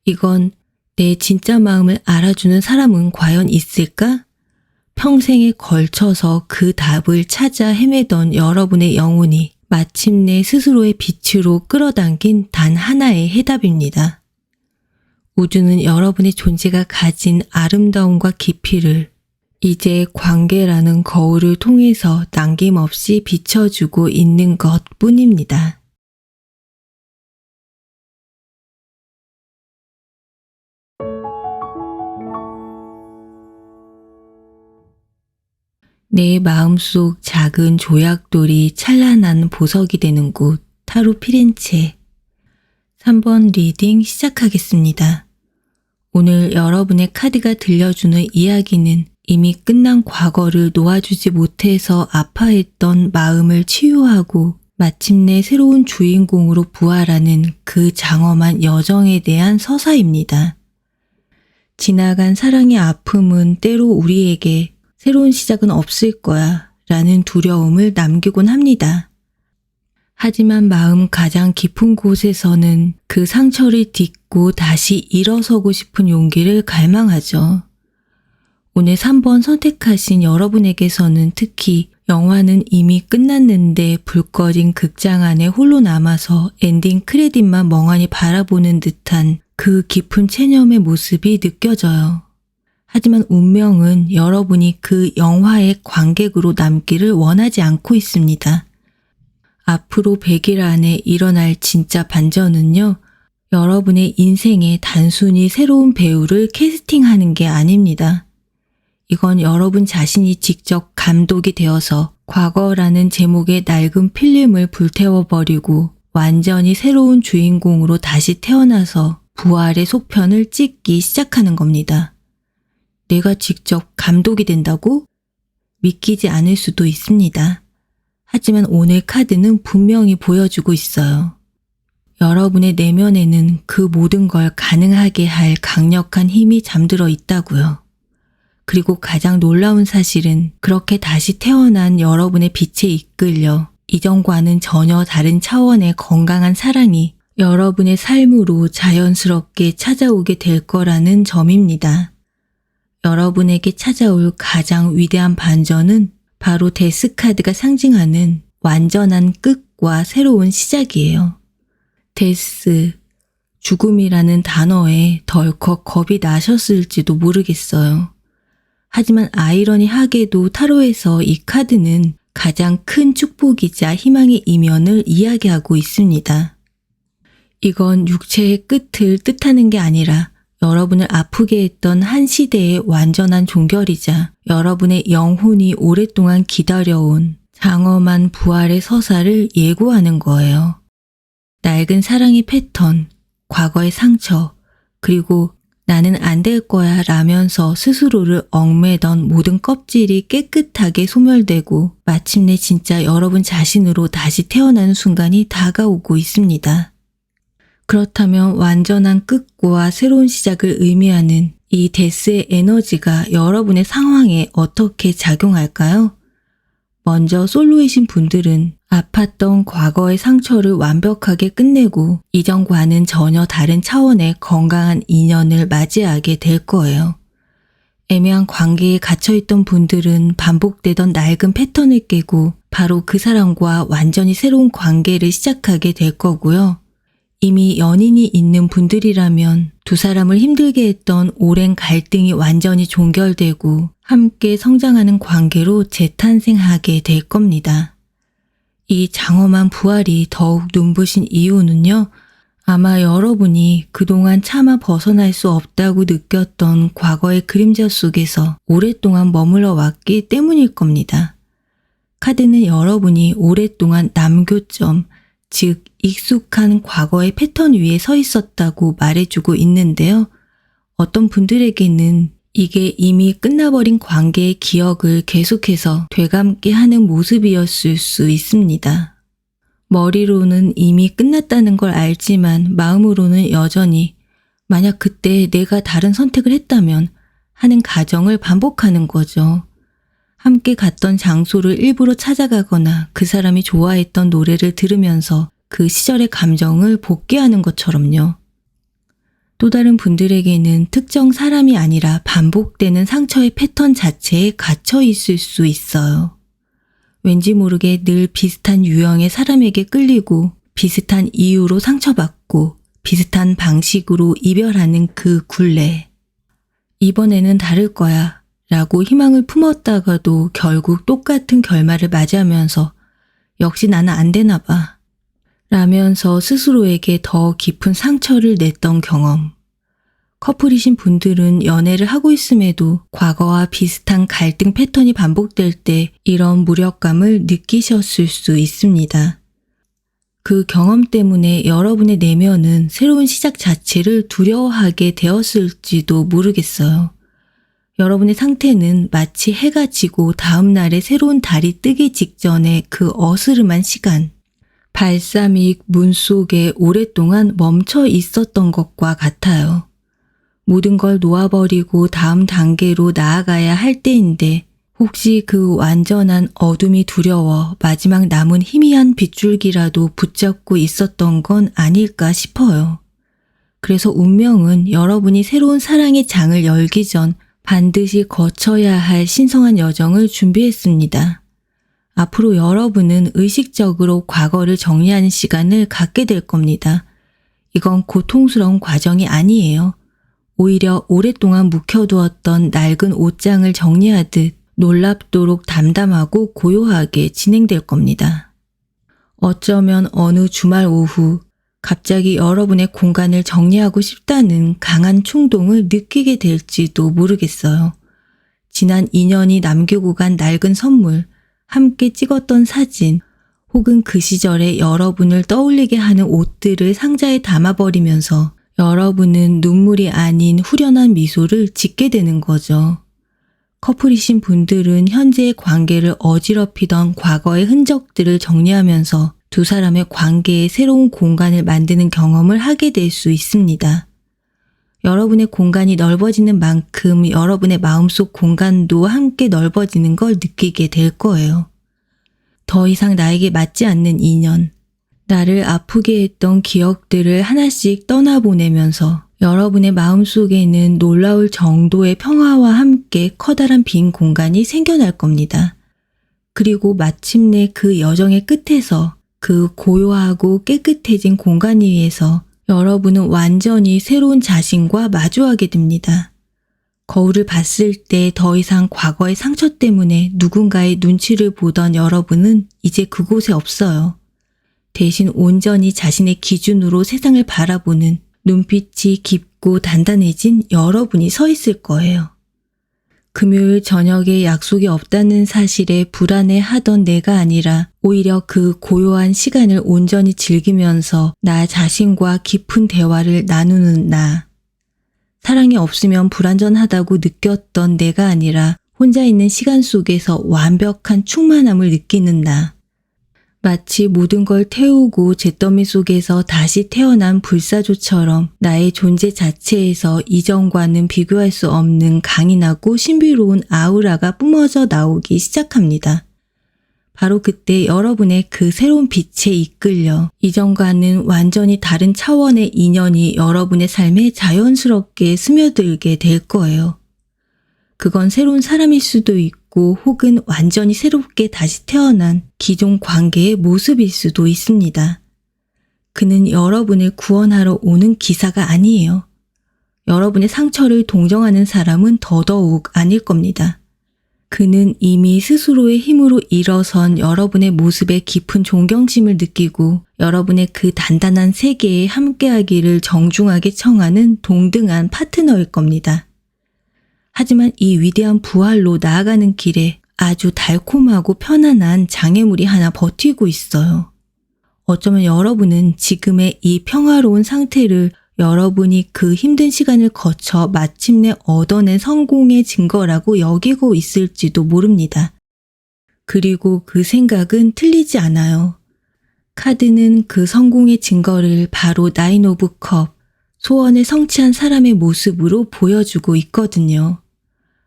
이건 내 진짜 마음을 알아주는 사람은 과연 있을까? 평생에 걸쳐서 그 답을 찾아 헤매던 여러분의 영혼이 마침내 스스로의 빛으로 끌어당긴 단 하나의 해답입니다. 우주는 여러분의 존재가 가진 아름다움과 깊이를 이제 관계라는 거울을 통해서 남김없이 비춰주고 있는 것 뿐입니다. 내 마음속 작은 조약돌이 찬란한 보석이 되는 곳, 타로 피렌체. 3번 리딩 시작하겠습니다. 오늘 여러분의 카드가 들려주는 이야기는 이미 끝난 과거를 놓아주지 못해서 아파했던 마음을 치유하고 마침내 새로운 주인공으로 부활하는 그 장엄한 여정에 대한 서사입니다. 지나간 사랑의 아픔은 때로 우리에게 새로운 시작은 없을 거야 라는 두려움을 남기곤 합니다. 하지만 마음 가장 깊은 곳에서는 그 상처를 딛고 다시 일어서고 싶은 용기를 갈망하죠. 오늘 3번 선택하신 여러분에게서는 특히 영화는 이미 끝났는데 불 꺼진 극장 안에 홀로 남아서 엔딩 크레딧만 멍하니 바라보는 듯한 그 깊은 체념의 모습이 느껴져요. 하지만 운명은 여러분이 그 영화의 관객으로 남기를 원하지 않고 있습니다. 앞으로 100일 안에 일어날 진짜 반전은요, 여러분의 인생에 단순히 새로운 배우를 캐스팅하는 게 아닙니다. 이건 여러분 자신이 직접 감독이 되어서 과거라는 제목의 낡은 필름을 불태워버리고 완전히 새로운 주인공으로 다시 태어나서 부활의 속편을 찍기 시작하는 겁니다. 내가 직접 감독이 된다고? 믿기지 않을 수도 있습니다. 하지만 오늘 카드는 분명히 보여주고 있어요. 여러분의 내면에는 그 모든 걸 가능하게 할 강력한 힘이 잠들어 있다고요. 그리고 가장 놀라운 사실은 그렇게 다시 태어난 여러분의 빛에 이끌려 이전과는 전혀 다른 차원의 건강한 사랑이 여러분의 삶으로 자연스럽게 찾아오게 될 거라는 점입니다. 여러분에게 찾아올 가장 위대한 반전은 바로 데스 카드가 상징하는 완전한 끝과 새로운 시작이에요. 데스, 죽음이라는 단어에 덜컥 겁이 나셨을지도 모르겠어요. 하지만 아이러니하게도 타로에서 이 카드는 가장 큰 축복이자 희망의 이면을 이야기하고 있습니다. 이건 육체의 끝을 뜻하는 게 아니라 여러분을 아프게 했던 한 시대의 완전한 종결이자 여러분의 영혼이 오랫동안 기다려온 장엄한 부활의 서사를 예고하는 거예요. 낡은 사랑의 패턴, 과거의 상처, 그리고 나는 안 될 거야 라면서 스스로를 얽매던 모든 껍질이 깨끗하게 소멸되고 마침내 진짜 여러분 자신으로 다시 태어나는 순간이 다가오고 있습니다. 그렇다면 완전한 끝과 새로운 시작을 의미하는 이 데스의 에너지가 여러분의 상황에 어떻게 작용할까요? 먼저 솔로이신 분들은 아팠던 과거의 상처를 완벽하게 끝내고 이전과는 전혀 다른 차원의 건강한 인연을 맞이하게 될 거예요. 애매한 관계에 갇혀있던 분들은 반복되던 낡은 패턴을 깨고 바로 그 사람과 완전히 새로운 관계를 시작하게 될 거고요. 이미 연인이 있는 분들이라면 두 사람을 힘들게 했던 오랜 갈등이 완전히 종결되고 함께 성장하는 관계로 재탄생하게 될 겁니다. 이 장엄한 부활이 더욱 눈부신 이유는요, 아마 여러분이 그동안 차마 벗어날 수 없다고 느꼈던 과거의 그림자 속에서 오랫동안 머물러 왔기 때문일 겁니다. 카드는 여러분이 오랫동안 남교점, 즉 익숙한 과거의 패턴 위에 서 있었다고 말해주고 있는데요. 어떤 분들에게는 이게 이미 끝나버린 관계의 기억을 계속해서 되감게 하는 모습이었을 수 있습니다. 머리로는 이미 끝났다는 걸 알지만 마음으로는 여전히 만약 그때 내가 다른 선택을 했다면 하는 가정을 반복하는 거죠. 함께 갔던 장소를 일부러 찾아가거나 그 사람이 좋아했던 노래를 들으면서 그 시절의 감정을 복귀하는 것처럼요. 또 다른 분들에게는 특정 사람이 아니라 반복되는 상처의 패턴 자체에 갇혀 있을 수 있어요. 왠지 모르게 늘 비슷한 유형의 사람에게 끌리고 비슷한 이유로 상처받고 비슷한 방식으로 이별하는 그 굴레. 이번에는 다를 거야 라고 희망을 품었다가도 결국 똑같은 결말을 맞이하면서 역시 나는 안 되나 봐 라면서 스스로에게 더 깊은 상처를 냈던 경험. 커플이신 분들은 연애를 하고 있음에도 과거와 비슷한 갈등 패턴이 반복될 때 이런 무력감을 느끼셨을 수 있습니다. 그 경험 때문에 여러분의 내면은 새로운 시작 자체를 두려워하게 되었을지도 모르겠어요. 여러분의 상태는 마치 해가 지고 다음 날에 새로운 달이 뜨기 직전의 그 어스름한 시간, 발사믹 문 속에 오랫동안 멈춰 있었던 것과 같아요. 모든 걸 놓아버리고 다음 단계로 나아가야 할 때인데 혹시 그 완전한 어둠이 두려워 마지막 남은 희미한 빗줄기라도 붙잡고 있었던 건 아닐까 싶어요. 그래서 운명은 여러분이 새로운 사랑의 장을 열기 전 반드시 거쳐야 할 신성한 여정을 준비했습니다. 앞으로 여러분은 의식적으로 과거를 정리하는 시간을 갖게 될 겁니다. 이건 고통스러운 과정이 아니에요. 오히려 오랫동안 묵혀두었던 낡은 옷장을 정리하듯 놀랍도록 담담하고 고요하게 진행될 겁니다. 어쩌면 어느 주말 오후 갑자기 여러분의 공간을 정리하고 싶다는 강한 충동을 느끼게 될지도 모르겠어요. 지난 2년이 남기고 간 낡은 선물, 함께 찍었던 사진, 혹은 그 시절에 여러분을 떠올리게 하는 옷들을 상자에 담아버리면서 여러분은 눈물이 아닌 후련한 미소를 짓게 되는 거죠. 커플이신 분들은 현재의 관계를 어지럽히던 과거의 흔적들을 정리하면서 두 사람의 관계에 새로운 공간을 만드는 경험을 하게 될 수 있습니다. 여러분의 공간이 넓어지는 만큼 여러분의 마음속 공간도 함께 넓어지는 걸 느끼게 될 거예요. 더 이상 나에게 맞지 않는 인연, 나를 아프게 했던 기억들을 하나씩 떠나보내면서 여러분의 마음속에는 놀라울 정도의 평화와 함께 커다란 빈 공간이 생겨날 겁니다. 그리고 마침내 그 여정의 끝에서 그 고요하고 깨끗해진 공간 위에서 여러분은 완전히 새로운 자신과 마주하게 됩니다. 거울을 봤을 때 더 이상 과거의 상처 때문에 누군가의 눈치를 보던 여러분은 이제 그곳에 없어요. 대신 온전히 자신의 기준으로 세상을 바라보는 눈빛이 깊고 단단해진 여러분이 서 있을 거예요. 금요일 저녁에 약속이 없다는 사실에 불안해하던 내가 아니라 오히려 그 고요한 시간을 온전히 즐기면서 나 자신과 깊은 대화를 나누는 나. 사랑이 없으면 불완전하다고 느꼈던 내가 아니라 혼자 있는 시간 속에서 완벽한 충만함을 느끼는 나. 마치 모든 걸 태우고 잿더미 속에서 다시 태어난 불사조처럼 나의 존재 자체에서 이전과는 비교할 수 없는 강인하고 신비로운 아우라가 뿜어져 나오기 시작합니다. 바로 그때 여러분의 그 새로운 빛에 이끌려 이전과는 완전히 다른 차원의 인연이 여러분의 삶에 자연스럽게 스며들게 될 거예요. 그건 새로운 사람일 수도 있고 혹은 완전히 새롭게 다시 태어난 기존 관계의 모습일 수도 있습니다. 그는 여러분을 구원하러 오는 기사가 아니에요. 여러분의 상처를 동정하는 사람은 더더욱 아닐 겁니다. 그는 이미 스스로의 힘으로 일어선 여러분의 모습에 깊은 존경심을 느끼고 여러분의 그 단단한 세계에 함께하기를 정중하게 청하는 동등한 파트너일 겁니다. 하지만 이 위대한 부활로 나아가는 길에 아주 달콤하고 편안한 장애물이 하나 버티고 있어요. 어쩌면 여러분은 지금의 이 평화로운 상태를 여러분이 그 힘든 시간을 거쳐 마침내 얻어낸 성공의 증거라고 여기고 있을지도 모릅니다. 그리고 그 생각은 틀리지 않아요. 카드는 그 성공의 증거를 바로 나인 오브 컵, 소원을 성취한 사람의 모습으로 보여주고 있거든요.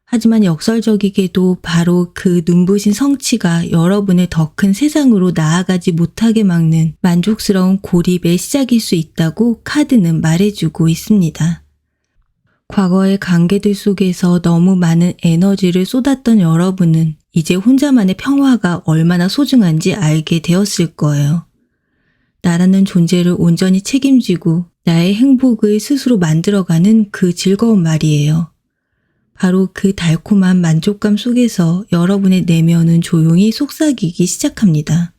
하지만 역설적이게도 바로 그 눈부신 성취가 여러분을 더 큰 세상으로 나아가지 못하게 막는 만족스러운 고립의 시작일 수 있다고 카드는 말해주고 있습니다. 과거의 관계들 속에서 너무 많은 에너지를 쏟았던 여러분은 이제 혼자만의 평화가 얼마나 소중한지 알게 되었을 거예요. 나라는 존재를 온전히 책임지고 나의 행복을 스스로 만들어가는 그 즐거운 말이에요. 바로 그 달콤한 만족감 속에서 여러분의 내면은 조용히 속삭이기 시작합니다.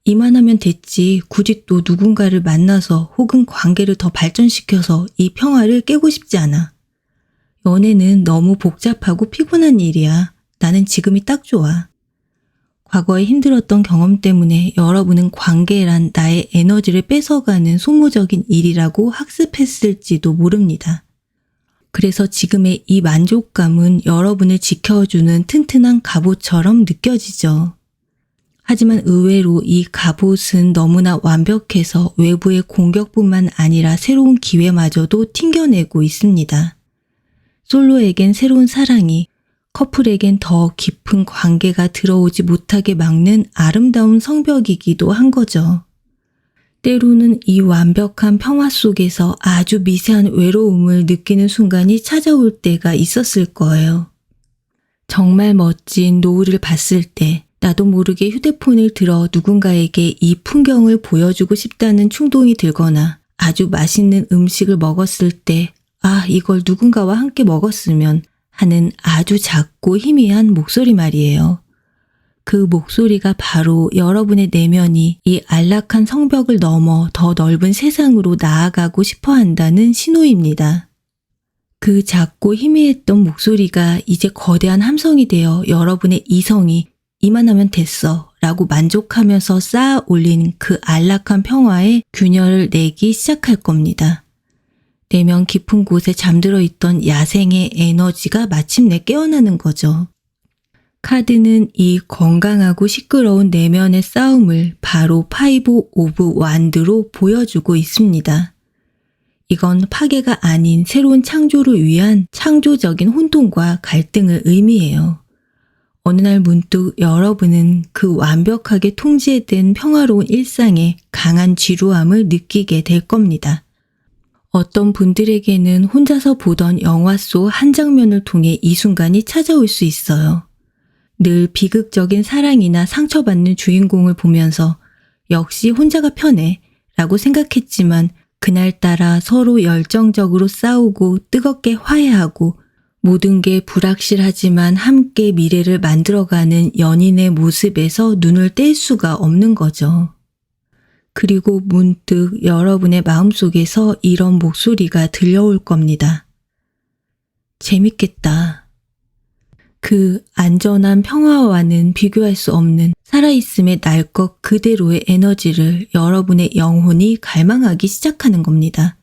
이만하면 됐지, 굳이 또 누군가를 만나서 혹은 관계를 더 발전시켜서 이 평화를 깨고 싶지 않아. 연애는 너무 복잡하고 피곤한 일이야. 나는 지금이 딱 좋아. 과거에 힘들었던 경험 때문에 여러분은 관계란 나의 에너지를 뺏어가는 소모적인 일이라고 학습했을지도 모릅니다. 그래서 지금의 이 만족감은 여러분을 지켜주는 튼튼한 갑옷처럼 느껴지죠. 하지만 의외로 이 갑옷은 너무나 완벽해서 외부의 공격뿐만 아니라 새로운 기회마저도 튕겨내고 있습니다. 솔로에겐 새로운 사랑이, 커플에겐 더 깊은 관계가 들어오지 못하게 막는 아름다운 성벽이기도 한 거죠. 때로는 이 완벽한 평화 속에서 아주 미세한 외로움을 느끼는 순간이 찾아올 때가 있었을 거예요. 정말 멋진 노을을 봤을 때 나도 모르게 휴대폰을 들어 누군가에게 이 풍경을 보여주고 싶다는 충동이 들거나 아주 맛있는 음식을 먹었을 때 이걸 누군가와 함께 먹었으면 하는 아주 작고 희미한 목소리 말이에요. 그 목소리가 바로 여러분의 내면이 이 안락한 성벽을 넘어 더 넓은 세상으로 나아가고 싶어 한다는 신호입니다. 그 작고 희미했던 목소리가 이제 거대한 함성이 되어 여러분의 이성이 이만하면 됐어 라고 만족하면서 쌓아 올린 그 안락한 평화에 균열을 내기 시작할 겁니다. 내면 깊은 곳에 잠들어 있던 야생의 에너지가 마침내 깨어나는 거죠. 카드는 이 건강하고 시끄러운 내면의 싸움을 바로 파이브 오브 완드로 보여주고 있습니다. 이건 파괴가 아닌 새로운 창조를 위한 창조적인 혼돈과 갈등을 의미해요. 어느 날 문득 여러분은 그 완벽하게 통제된 평화로운 일상에 강한 지루함을 느끼게 될 겁니다. 어떤 분들에게는 혼자서 보던 영화 속 한 장면을 통해 이 순간이 찾아올 수 있어요. 늘 비극적인 사랑이나 상처받는 주인공을 보면서 역시 혼자가 편해 라고 생각했지만 그날따라 서로 열정적으로 싸우고 뜨겁게 화해하고 모든 게 불확실하지만 함께 미래를 만들어가는 연인의 모습에서 눈을 뗄 수가 없는 거죠. 그리고 문득 여러분의 마음속에서 이런 목소리가 들려올 겁니다. 재밌겠다. 그 안전한 평화와는 비교할 수 없는 살아있음의 날 것 그대로의 에너지를 여러분의 영혼이 갈망하기 시작하는 겁니다.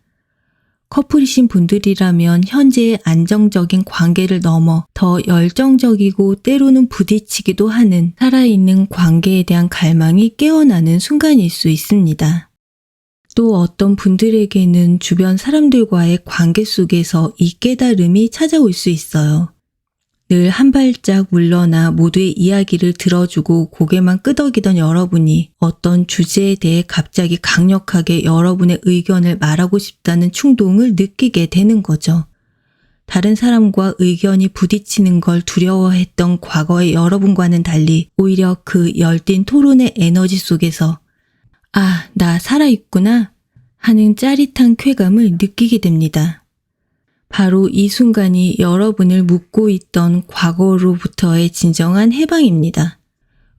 커플이신 분들이라면 현재의 안정적인 관계를 넘어 더 열정적이고 때로는 부딪히기도 하는 살아있는 관계에 대한 갈망이 깨어나는 순간일 수 있습니다. 또 어떤 분들에게는 주변 사람들과의 관계 속에서 이 깨달음이 찾아올 수 있어요. 늘 한 발짝 물러나 모두의 이야기를 들어주고 고개만 끄덕이던 여러분이 어떤 주제에 대해 갑자기 강력하게 여러분의 의견을 말하고 싶다는 충동을 느끼게 되는 거죠. 다른 사람과 의견이 부딪히는 걸 두려워했던 과거의 여러분과는 달리 오히려 그 열띤 토론의 에너지 속에서 나 살아있구나 하는 짜릿한 쾌감을 느끼게 됩니다. 바로 이 순간이 여러분을 묶고 있던 과거로부터의 진정한 해방입니다.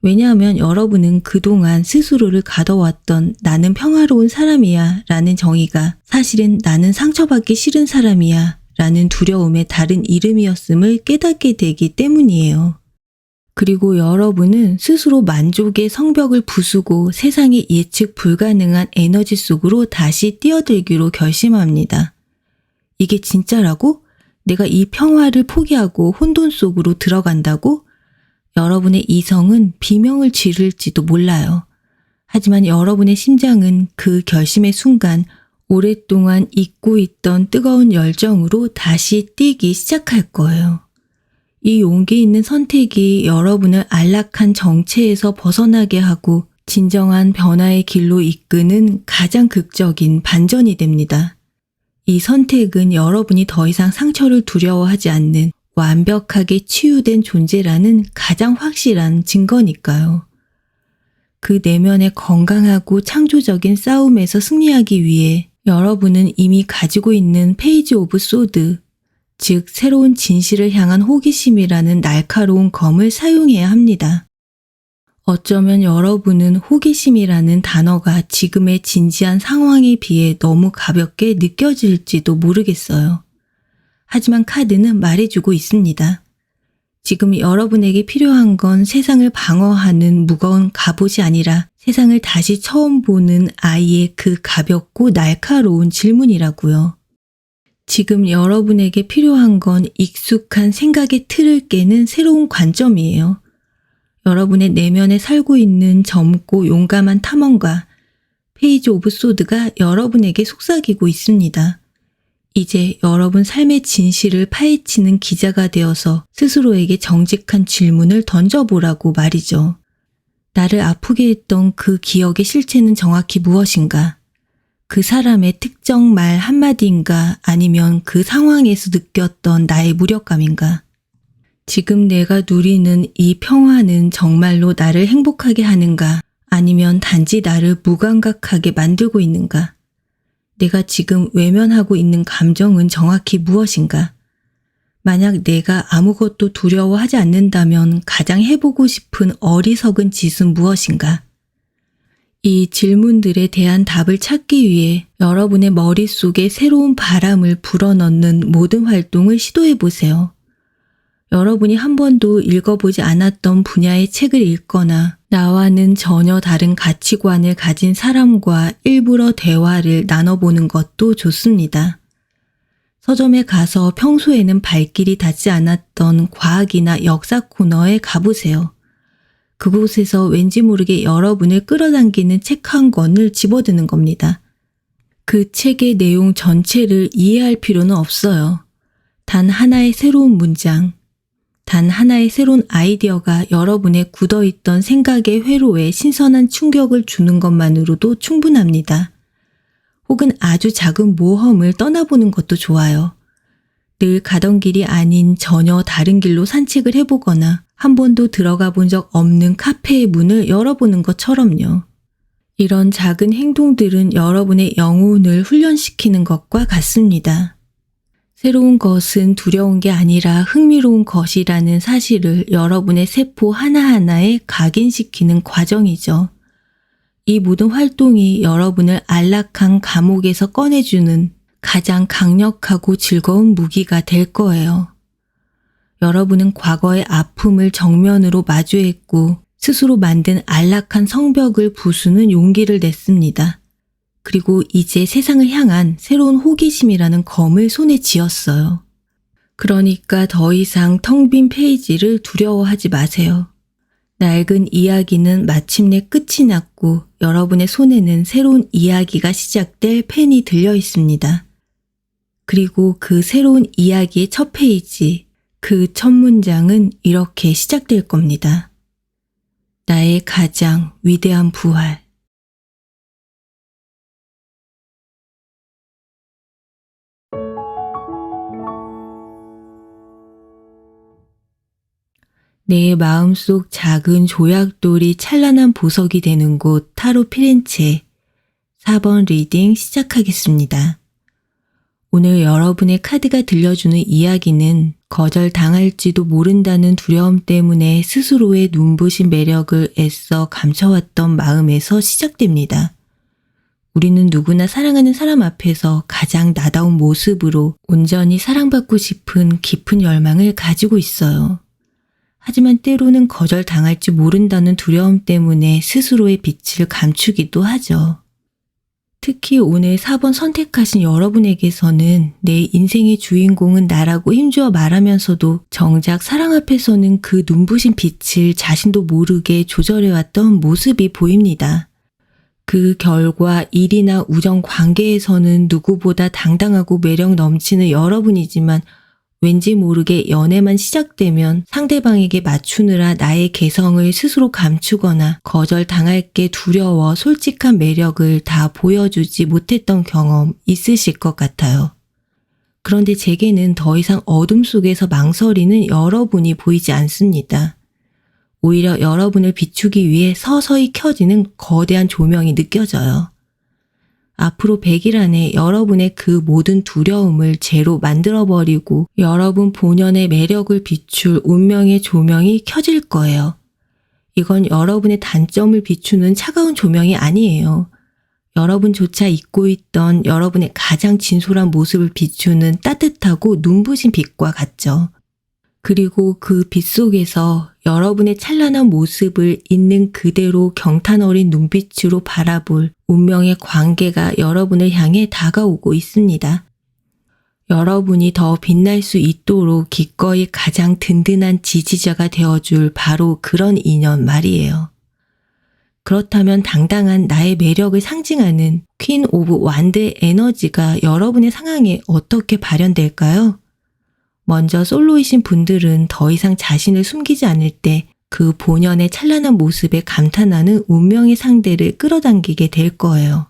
왜냐하면 여러분은 그동안 스스로를 가둬왔던 나는 평화로운 사람이야 라는 정의가 사실은 나는 상처받기 싫은 사람이야 라는 두려움의 다른 이름이었음을 깨닫게 되기 때문이에요. 그리고 여러분은 스스로 만족의 성벽을 부수고 세상의 예측 불가능한 에너지 속으로 다시 뛰어들기로 결심합니다. 이게 진짜라고? 내가 이 평화를 포기하고 혼돈 속으로 들어간다고? 여러분의 이성은 비명을 지를지도 몰라요. 하지만 여러분의 심장은 그 결심의 순간 오랫동안 잊고 있던 뜨거운 열정으로 다시 뛰기 시작할 거예요. 이 용기 있는 선택이 여러분을 안락한 정체에서 벗어나게 하고 진정한 변화의 길로 이끄는 가장 극적인 반전이 됩니다. 이 선택은 여러분이 더 이상 상처를 두려워하지 않는 완벽하게 치유된 존재라는 가장 확실한 증거니까요. 그 내면의 건강하고 창조적인 싸움에서 승리하기 위해 여러분은 이미 가지고 있는 페이지 오브 소드, 즉 새로운 진실을 향한 호기심이라는 날카로운 검을 사용해야 합니다. 어쩌면 여러분은 호기심이라는 단어가 지금의 진지한 상황에 비해 너무 가볍게 느껴질지도 모르겠어요. 하지만 카드는 말해주고 있습니다. 지금 여러분에게 필요한 건 세상을 방어하는 무거운 갑옷이 아니라 세상을 다시 처음 보는 아이의 그 가볍고 날카로운 질문이라고요. 지금 여러분에게 필요한 건 익숙한 생각의 틀을 깨는 새로운 관점이에요. 여러분의 내면에 살고 있는 젊고 용감한 탐험가 페이지 오브 소드가 여러분에게 속삭이고 있습니다. 이제 여러분 삶의 진실을 파헤치는 기자가 되어서 스스로에게 정직한 질문을 던져보라고 말이죠. 나를 아프게 했던 그 기억의 실체는 정확히 무엇인가? 그 사람의 특정 말 한마디인가 아니면 그 상황에서 느꼈던 나의 무력감인가? 지금 내가 누리는 이 평화는 정말로 나를 행복하게 하는가? 아니면 단지 나를 무감각하게 만들고 있는가? 내가 지금 외면하고 있는 감정은 정확히 무엇인가? 만약 내가 아무것도 두려워하지 않는다면 가장 해보고 싶은 어리석은 짓은 무엇인가? 이 질문들에 대한 답을 찾기 위해 여러분의 머릿속에 새로운 바람을 불어넣는 모든 활동을 시도해보세요. 여러분이 한 번도 읽어보지 않았던 분야의 책을 읽거나 나와는 전혀 다른 가치관을 가진 사람과 일부러 대화를 나눠보는 것도 좋습니다. 서점에 가서 평소에는 발길이 닿지 않았던 과학이나 역사 코너에 가보세요. 그곳에서 왠지 모르게 여러분을 끌어당기는 책 한 권을 집어드는 겁니다. 그 책의 내용 전체를 이해할 필요는 없어요. 단 하나의 새로운 문장, 단 하나의 새로운 아이디어가 여러분의 굳어있던 생각의 회로에 신선한 충격을 주는 것만으로도 충분합니다. 혹은 아주 작은 모험을 떠나보는 것도 좋아요. 늘 가던 길이 아닌 전혀 다른 길로 산책을 해보거나 한 번도 들어가 본 적 없는 카페의 문을 열어보는 것처럼요. 이런 작은 행동들은 여러분의 영혼을 훈련시키는 것과 같습니다. 새로운 것은 두려운 게 아니라 흥미로운 것이라는 사실을 여러분의 세포 하나하나에 각인시키는 과정이죠. 이 모든 활동이 여러분을 안락한 감옥에서 꺼내주는 가장 강력하고 즐거운 무기가 될 거예요. 여러분은 과거의 아픔을 정면으로 마주했고 스스로 만든 안락한 성벽을 부수는 용기를 냈습니다. 그리고 이제 세상을 향한 새로운 호기심이라는 검을 손에 쥐었어요. 그러니까 더 이상 텅 빈 페이지를 두려워하지 마세요. 낡은 이야기는 마침내 끝이 났고 여러분의 손에는 새로운 이야기가 시작될 펜이 들려 있습니다. 그리고 그 새로운 이야기의 첫 페이지, 그 첫 문장은 이렇게 시작될 겁니다. 나의 가장 위대한 부활. 내 마음속 작은 조약돌이 찬란한 보석이 되는 곳 타로 피렌체 4번 리딩 시작하겠습니다. 오늘 여러분의 카드가 들려주는 이야기는 거절당할지도 모른다는 두려움 때문에 스스로의 눈부신 매력을 애써 감춰왔던 마음에서 시작됩니다. 우리는 누구나 사랑하는 사람 앞에서 가장 나다운 모습으로 온전히 사랑받고 싶은 깊은 열망을 가지고 있어요. 하지만 때로는 거절당할지 모른다는 두려움 때문에 스스로의 빛을 감추기도 하죠. 특히 오늘 4번 선택하신 여러분에게서는 내 인생의 주인공은 나라고 힘주어 말하면서도 정작 사랑 앞에서는 그 눈부신 빛을 자신도 모르게 조절해왔던 모습이 보입니다. 그 결과 일이나 우정 관계에서는 누구보다 당당하고 매력 넘치는 여러분이지만 왠지 모르게 연애만 시작되면 상대방에게 맞추느라 나의 개성을 스스로 감추거나 거절당할 게 두려워 솔직한 매력을 다 보여주지 못했던 경험 있으실 것 같아요. 그런데 제게는 더 이상 어둠 속에서 망설이는 여러분이 보이지 않습니다. 오히려 여러분을 비추기 위해 서서히 켜지는 거대한 조명이 느껴져요. 앞으로 100일 안에 여러분의 그 모든 두려움을 제로 만들어버리고 여러분 본연의 매력을 비출 운명의 조명이 켜질 거예요. 이건 여러분의 단점을 비추는 차가운 조명이 아니에요. 여러분조차 잊고 있던 여러분의 가장 진솔한 모습을 비추는 따뜻하고 눈부신 빛과 같죠. 그리고 그 빛 속에서 여러분의 찬란한 모습을 있는 그대로 경탄 어린 눈빛으로 바라볼 운명의 관계가 여러분을 향해 다가오고 있습니다. 여러분이 더 빛날 수 있도록 기꺼이 가장 든든한 지지자가 되어줄 바로 그런 인연 말이에요. 그렇다면 당당한 나의 매력을 상징하는 퀸 오브 완드의 에너지가 여러분의 상황에 어떻게 발현될까요? 먼저 솔로이신 분들은 더 이상 자신을 숨기지 않을 때 그 본연의 찬란한 모습에 감탄하는 운명의 상대를 끌어당기게 될 거예요.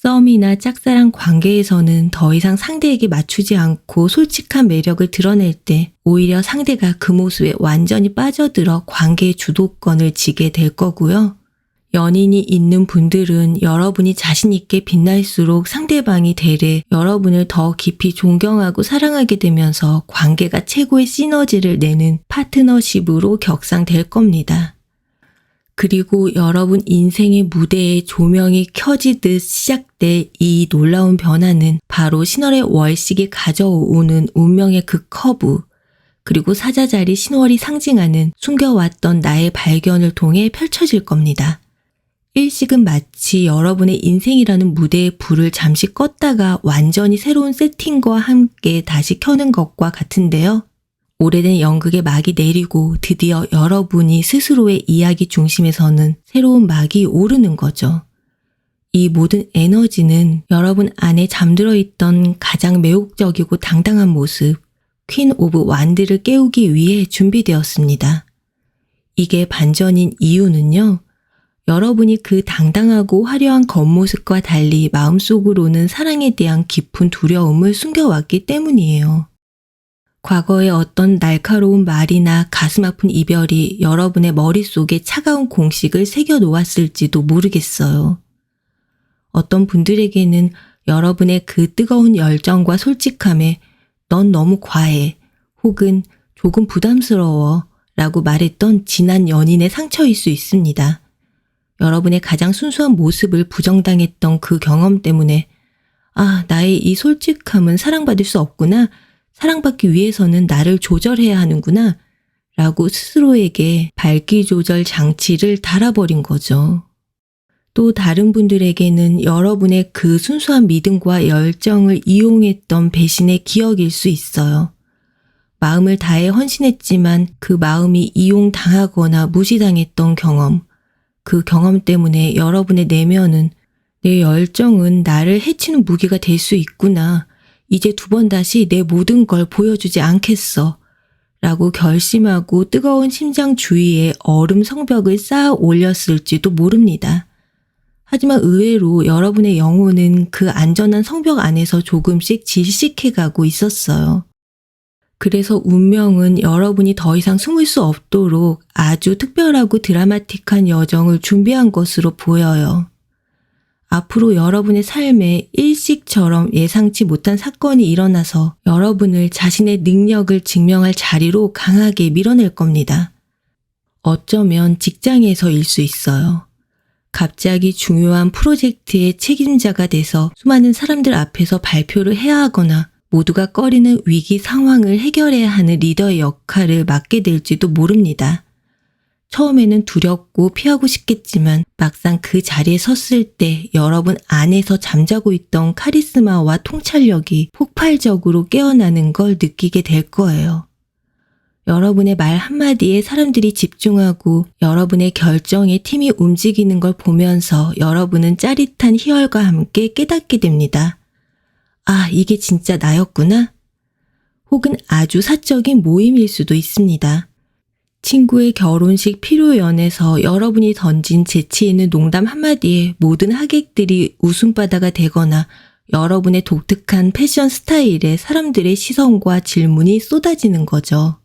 썸이나 짝사랑 관계에서는 더 이상 상대에게 맞추지 않고 솔직한 매력을 드러낼 때 오히려 상대가 그 모습에 완전히 빠져들어 관계의 주도권을 쥐게 될 거고요. 연인이 있는 분들은 여러분이 자신 있게 빛날수록 상대방이 되레 여러분을 더 깊이 존경하고 사랑하게 되면서 관계가 최고의 시너지를 내는 파트너십으로 격상될 겁니다. 그리고 여러분 인생의 무대에 조명이 켜지듯 시작될 이 놀라운 변화는 바로 신월의 월식이 가져오는 운명의 그 커브, 그리고 사자자리 신월이 상징하는 숨겨왔던 나의 발견을 통해 펼쳐질 겁니다. 일식은 마치 여러분의 인생이라는 무대의 불을 잠시 껐다가 완전히 새로운 세팅과 함께 다시 켜는 것과 같은데요. 오래된 연극의 막이 내리고 드디어 여러분이 스스로의 이야기 중심에서는 새로운 막이 오르는 거죠. 이 모든 에너지는 여러분 안에 잠들어 있던 가장 매혹적이고 당당한 모습, 퀸 오브 완드를 깨우기 위해 준비되었습니다. 이게 반전인 이유는요. 여러분이 그 당당하고 화려한 겉모습과 달리 마음속으로는 사랑에 대한 깊은 두려움을 숨겨왔기 때문이에요. 과거의 어떤 날카로운 말이나 가슴 아픈 이별이 여러분의 머릿속에 차가운 공식을 새겨놓았을지도 모르겠어요. 어떤 분들에게는 여러분의 그 뜨거운 열정과 솔직함에 넌 너무 과해 혹은 조금 부담스러워 라고 말했던 지난 연인의 상처일 수 있습니다. 여러분의 가장 순수한 모습을 부정당했던 그 경험 때문에 나의 이 솔직함은 사랑받을 수 없구나. 사랑받기 위해서는 나를 조절해야 하는구나. 라고 스스로에게 밝기 조절 장치를 달아버린 거죠. 또 다른 분들에게는 여러분의 그 순수한 믿음과 열정을 이용했던 배신의 기억일 수 있어요. 마음을 다해 헌신했지만 그 마음이 이용당하거나 무시당했던 경험. 그 경험 때문에 여러분의 내면은 내 열정은 나를 해치는 무기가 될 수 있구나. 이제 두 번 다시 내 모든 걸 보여주지 않겠어. 라고 결심하고 뜨거운 심장 주위에 얼음 성벽을 쌓아 올렸을지도 모릅니다. 하지만 의외로 여러분의 영혼은 그 안전한 성벽 안에서 조금씩 질식해가고 있었어요. 그래서 운명은 여러분이 더 이상 숨을 수 없도록 아주 특별하고 드라마틱한 여정을 준비한 것으로 보여요. 앞으로 여러분의 삶에 일식처럼 예상치 못한 사건이 일어나서 여러분을 자신의 능력을 증명할 자리로 강하게 밀어낼 겁니다. 어쩌면 직장에서일 수 있어요. 갑자기 중요한 프로젝트의 책임자가 돼서 수많은 사람들 앞에서 발표를 해야 하거나 모두가 꺼리는 위기 상황을 해결해야 하는 리더의 역할을 맡게 될지도 모릅니다. 처음에는 두렵고 피하고 싶겠지만 막상 그 자리에 섰을 때 여러분 안에서 잠자고 있던 카리스마와 통찰력이 폭발적으로 깨어나는 걸 느끼게 될 거예요. 여러분의 말 한마디에 사람들이 집중하고 여러분의 결정에 팀이 움직이는 걸 보면서 여러분은 짜릿한 희열과 함께 깨닫게 됩니다. 이게 진짜 나였구나? 혹은 아주 사적인 모임일 수도 있습니다. 친구의 결혼식 피로연에서 여러분이 던진 재치 있는 농담 한마디에 모든 하객들이 웃음바다가 되거나 여러분의 독특한 패션 스타일에 사람들의 시선과 질문이 쏟아지는 거죠.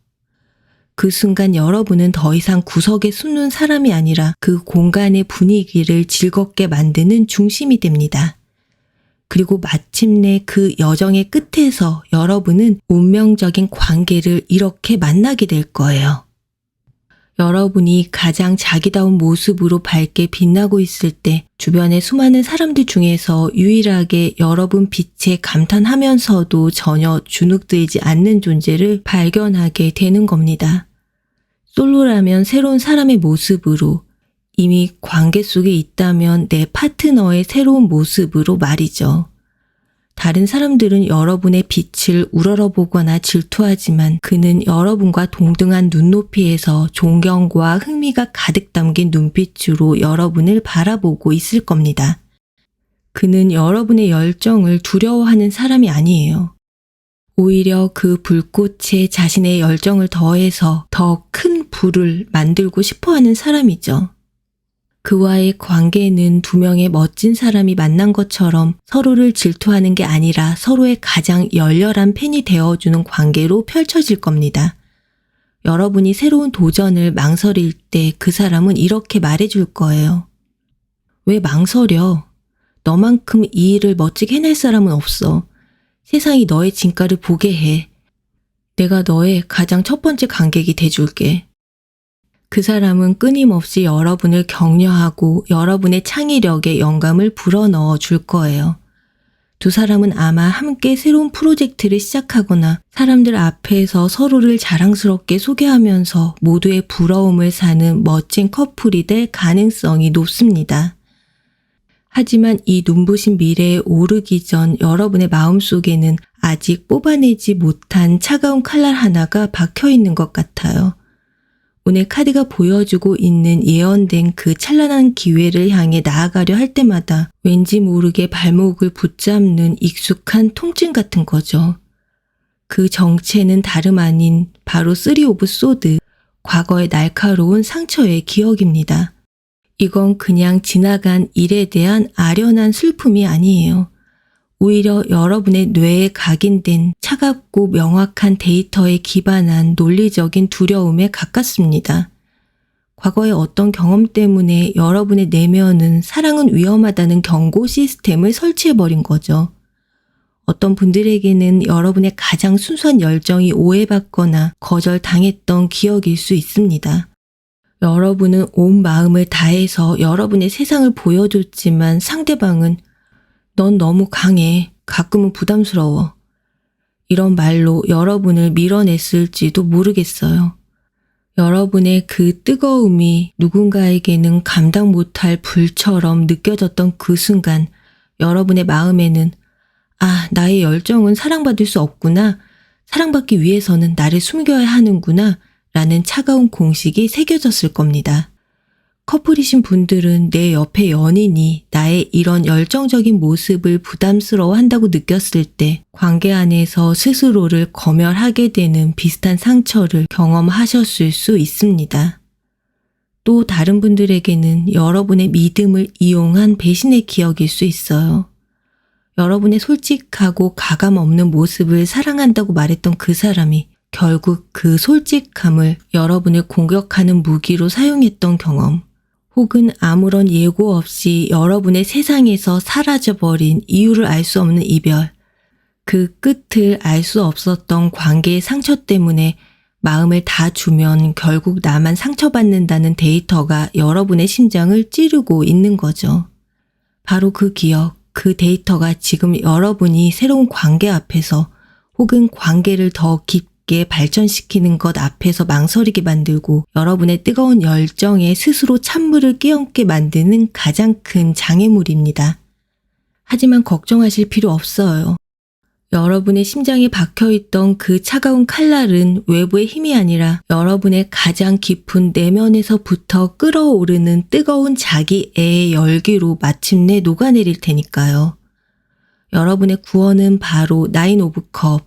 그 순간 여러분은 더 이상 구석에 숨는 사람이 아니라 그 공간의 분위기를 즐겁게 만드는 중심이 됩니다. 그리고 마침내 그 여정의 끝에서 여러분은 운명적인 관계를 이렇게 만나게 될 거예요. 여러분이 가장 자기다운 모습으로 밝게 빛나고 있을 때 주변의 수많은 사람들 중에서 유일하게 여러분 빛에 감탄하면서도 전혀 주눅들지 않는 존재를 발견하게 되는 겁니다. 솔로라면 새로운 사람의 모습으로, 이미 관계 속에 있다면 내 파트너의 새로운 모습으로 말이죠. 다른 사람들은 여러분의 빛을 우러러보거나 질투하지만 그는 여러분과 동등한 눈높이에서 존경과 흥미가 가득 담긴 눈빛으로 여러분을 바라보고 있을 겁니다. 그는 여러분의 열정을 두려워하는 사람이 아니에요. 오히려 그 불꽃에 자신의 열정을 더해서 더 큰 불을 만들고 싶어하는 사람이죠. 그와의 관계는 두 명의 멋진 사람이 만난 것처럼 서로를 질투하는 게 아니라 서로의 가장 열렬한 팬이 되어주는 관계로 펼쳐질 겁니다. 여러분이 새로운 도전을 망설일 때 그 사람은 이렇게 말해줄 거예요. 왜 망설여? 너만큼 이 일을 멋지게 해낼 사람은 없어. 세상이 너의 진가를 보게 해. 내가 너의 가장 첫 번째 관객이 돼줄게. 그 사람은 끊임없이 여러분을 격려하고 여러분의 창의력에 영감을 불어넣어 줄 거예요. 두 사람은 아마 함께 새로운 프로젝트를 시작하거나 사람들 앞에서 서로를 자랑스럽게 소개하면서 모두의 부러움을 사는 멋진 커플이 될 가능성이 높습니다. 하지만 이 눈부신 미래에 오르기 전 여러분의 마음속에는 아직 뽑아내지 못한 차가운 칼날 하나가 박혀 있는 것 같아요. 오늘 카드가 보여주고 있는 예언된 그 찬란한 기회를 향해 나아가려 할 때마다 왠지 모르게 발목을 붙잡는 익숙한 통증 같은 거죠. 그 정체는 다름 아닌 바로 3 오브 소드, 과거의 날카로운 상처의 기억입니다. 이건 그냥 지나간 일에 대한 아련한 슬픔이 아니에요. 오히려 여러분의 뇌에 각인된 차갑고 명확한 데이터에 기반한 논리적인 두려움에 가깝습니다. 과거의 어떤 경험 때문에 여러분의 내면은 사랑은 위험하다는 경고 시스템을 설치해버린 거죠. 어떤 분들에게는 여러분의 가장 순수한 열정이 오해받거나 거절당했던 기억일 수 있습니다. 여러분은 온 마음을 다해서 여러분의 세상을 보여줬지만 상대방은 넌 너무 강해. 가끔은 부담스러워. 이런 말로 여러분을 밀어냈을지도 모르겠어요. 여러분의 그 뜨거움이 누군가에게는 감당 못할 불처럼 느껴졌던 그 순간 여러분의 마음에는 나의 열정은 사랑받을 수 없구나. 사랑받기 위해서는 나를 숨겨야 하는구나. 라는 차가운 공식이 새겨졌을 겁니다. 커플이신 분들은 내 옆에 연인이 나의 이런 열정적인 모습을 부담스러워한다고 느꼈을 때 관계 안에서 스스로를 검열하게 되는 비슷한 상처를 경험하셨을 수 있습니다. 또 다른 분들에게는 여러분의 믿음을 이용한 배신의 기억일 수 있어요. 여러분의 솔직하고 가감 없는 모습을 사랑한다고 말했던 그 사람이 결국 그 솔직함을 여러분을 공격하는 무기로 사용했던 경험, 혹은 아무런 예고 없이 여러분의 세상에서 사라져버린 이유를 알 수 없는 이별, 그 끝을 알 수 없었던 관계의 상처 때문에 마음을 다 주면 결국 나만 상처받는다는 데이터가 여러분의 심장을 찌르고 있는 거죠. 바로 그 기억, 그 데이터가 지금 여러분이 새로운 관계 앞에서 혹은 관계를 더 깊게 발전시키는 것 앞에서 망설이게 만들고 여러분의 뜨거운 열정에 스스로 찬물을 끼얹게 만드는 가장 큰 장애물입니다. 하지만 걱정하실 필요 없어요. 여러분의 심장에 박혀있던 그 차가운 칼날은 외부의 힘이 아니라 여러분의 가장 깊은 내면에서부터 끓어오르는 뜨거운 자기애의 열기로 마침내 녹아내릴 테니까요. 여러분의 구원은 바로 9 오브 컵,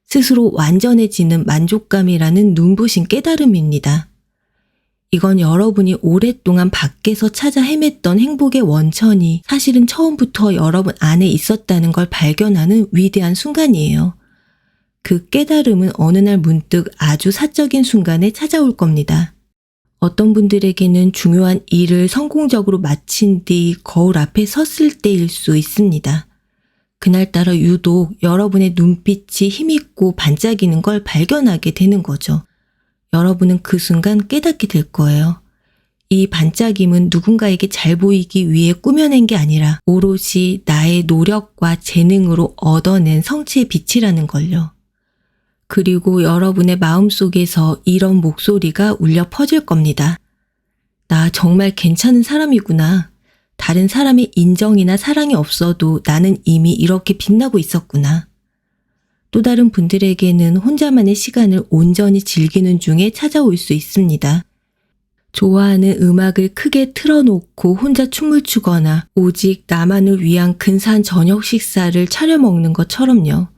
스스로 완전해지는 만족감이라는 눈부신 깨달음입니다. 이건 여러분이 오랫동안 밖에서 찾아 헤맸던 행복의 원천이 사실은 처음부터 여러분 안에 있었다는 걸 발견하는 위대한 순간이에요. 그 깨달음은 어느 날 문득 아주 사적인 순간에 찾아올 겁니다. 어떤 분들에게는 중요한 일을 성공적으로 마친 뒤 거울 앞에 섰을 때일 수 있습니다. 그날따라 유독 여러분의 눈빛이 힘있고 반짝이는 걸 발견하게 되는 거죠. 여러분은 그 순간 깨닫게 될 거예요. 이 반짝임은 누군가에게 잘 보이기 위해 꾸며낸 게 아니라 오롯이 나의 노력과 재능으로 얻어낸 성취의 빛이라는 걸요. 그리고 여러분의 마음속에서 이런 목소리가 울려 퍼질 겁니다. 나 정말 괜찮은 사람이구나. 다른 사람의 인정이나 사랑이 없어도 나는 이미 이렇게 빛나고 있었구나. 또 다른 분들에게는 혼자만의 시간을 온전히 즐기는 중에 찾아올 수 있습니다. 좋아하는 음악을 크게 틀어놓고 혼자 춤을 추거나 오직 나만을 위한 근사한 저녁 식사를 차려 먹는 것처럼요.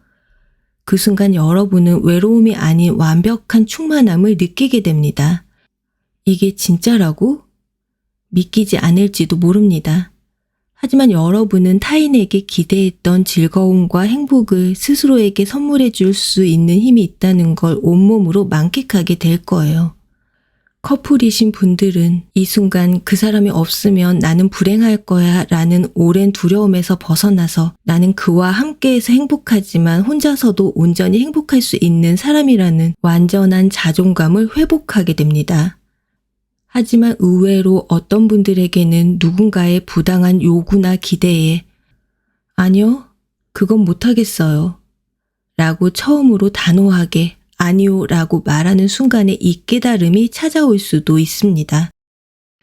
그 순간 여러분은 외로움이 아닌 완벽한 충만함을 느끼게 됩니다. 이게 진짜라고? 믿기지 않을지도 모릅니다. 하지만 여러분은 타인에게 기대했던 즐거움과 행복을 스스로에게 선물해 줄 수 있는 힘이 있다는 걸 온몸으로 만끽하게 될 거예요. 커플이신 분들은 이 순간 그 사람이 없으면 나는 불행할 거야 라는 오랜 두려움에서 벗어나서 나는 그와 함께해서 행복하지만 혼자서도 온전히 행복할 수 있는 사람이라는 완전한 자존감을 회복하게 됩니다. 하지만 의외로 어떤 분들에게는 누군가의 부당한 요구나 기대에 아니요, 그건 못하겠어요 라고 처음으로 단호하게 아니요 라고 말하는 순간에 이 깨달음이 찾아올 수도 있습니다.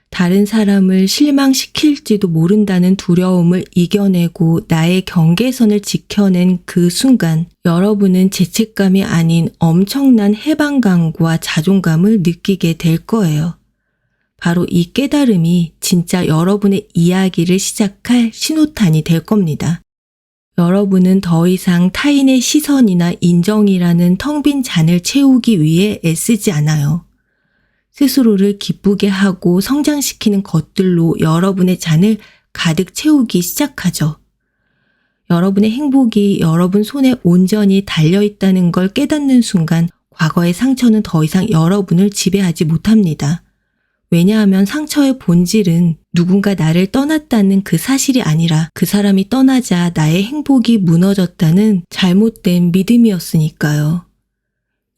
다른 사람을 실망시킬지도 모른다는 두려움을 이겨내고 나의 경계선을 지켜낸 그 순간 여러분은 죄책감이 아닌 엄청난 해방감과 자존감을 느끼게 될 거예요. 바로 이 깨달음이 진짜 여러분의 이야기를 시작할 신호탄이 될 겁니다. 여러분은 더 이상 타인의 시선이나 인정이라는 텅 빈 잔을 채우기 위해 애쓰지 않아요. 스스로를 기쁘게 하고 성장시키는 것들로 여러분의 잔을 가득 채우기 시작하죠. 여러분의 행복이 여러분 손에 온전히 달려있다는 걸 깨닫는 순간 과거의 상처는 더 이상 여러분을 지배하지 못합니다. 왜냐하면 상처의 본질은 누군가 나를 떠났다는 그 사실이 아니라 그 사람이 떠나자 나의 행복이 무너졌다는 잘못된 믿음이었으니까요.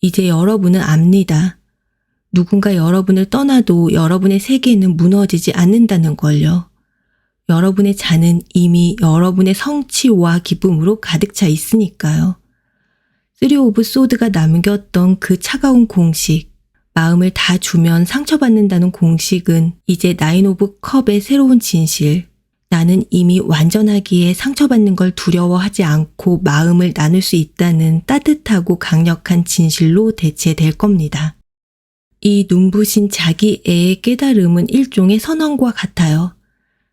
이제 여러분은 압니다. 누군가 여러분을 떠나도 여러분의 세계는 무너지지 않는다는 걸요. 여러분의 잔은 이미 여러분의 성취와 기쁨으로 가득 차 있으니까요. 3 오브 소드가 남겼던 그 차가운 공식, 마음을 다 주면 상처받는다는 공식은 이제 9 오브 컵의 새로운 진실, 나는 이미 완전하기에 상처받는 걸 두려워하지 않고 마음을 나눌 수 있다는 따뜻하고 강력한 진실로 대체될 겁니다. 이 눈부신 자기애의 깨달음은 일종의 선언과 같아요.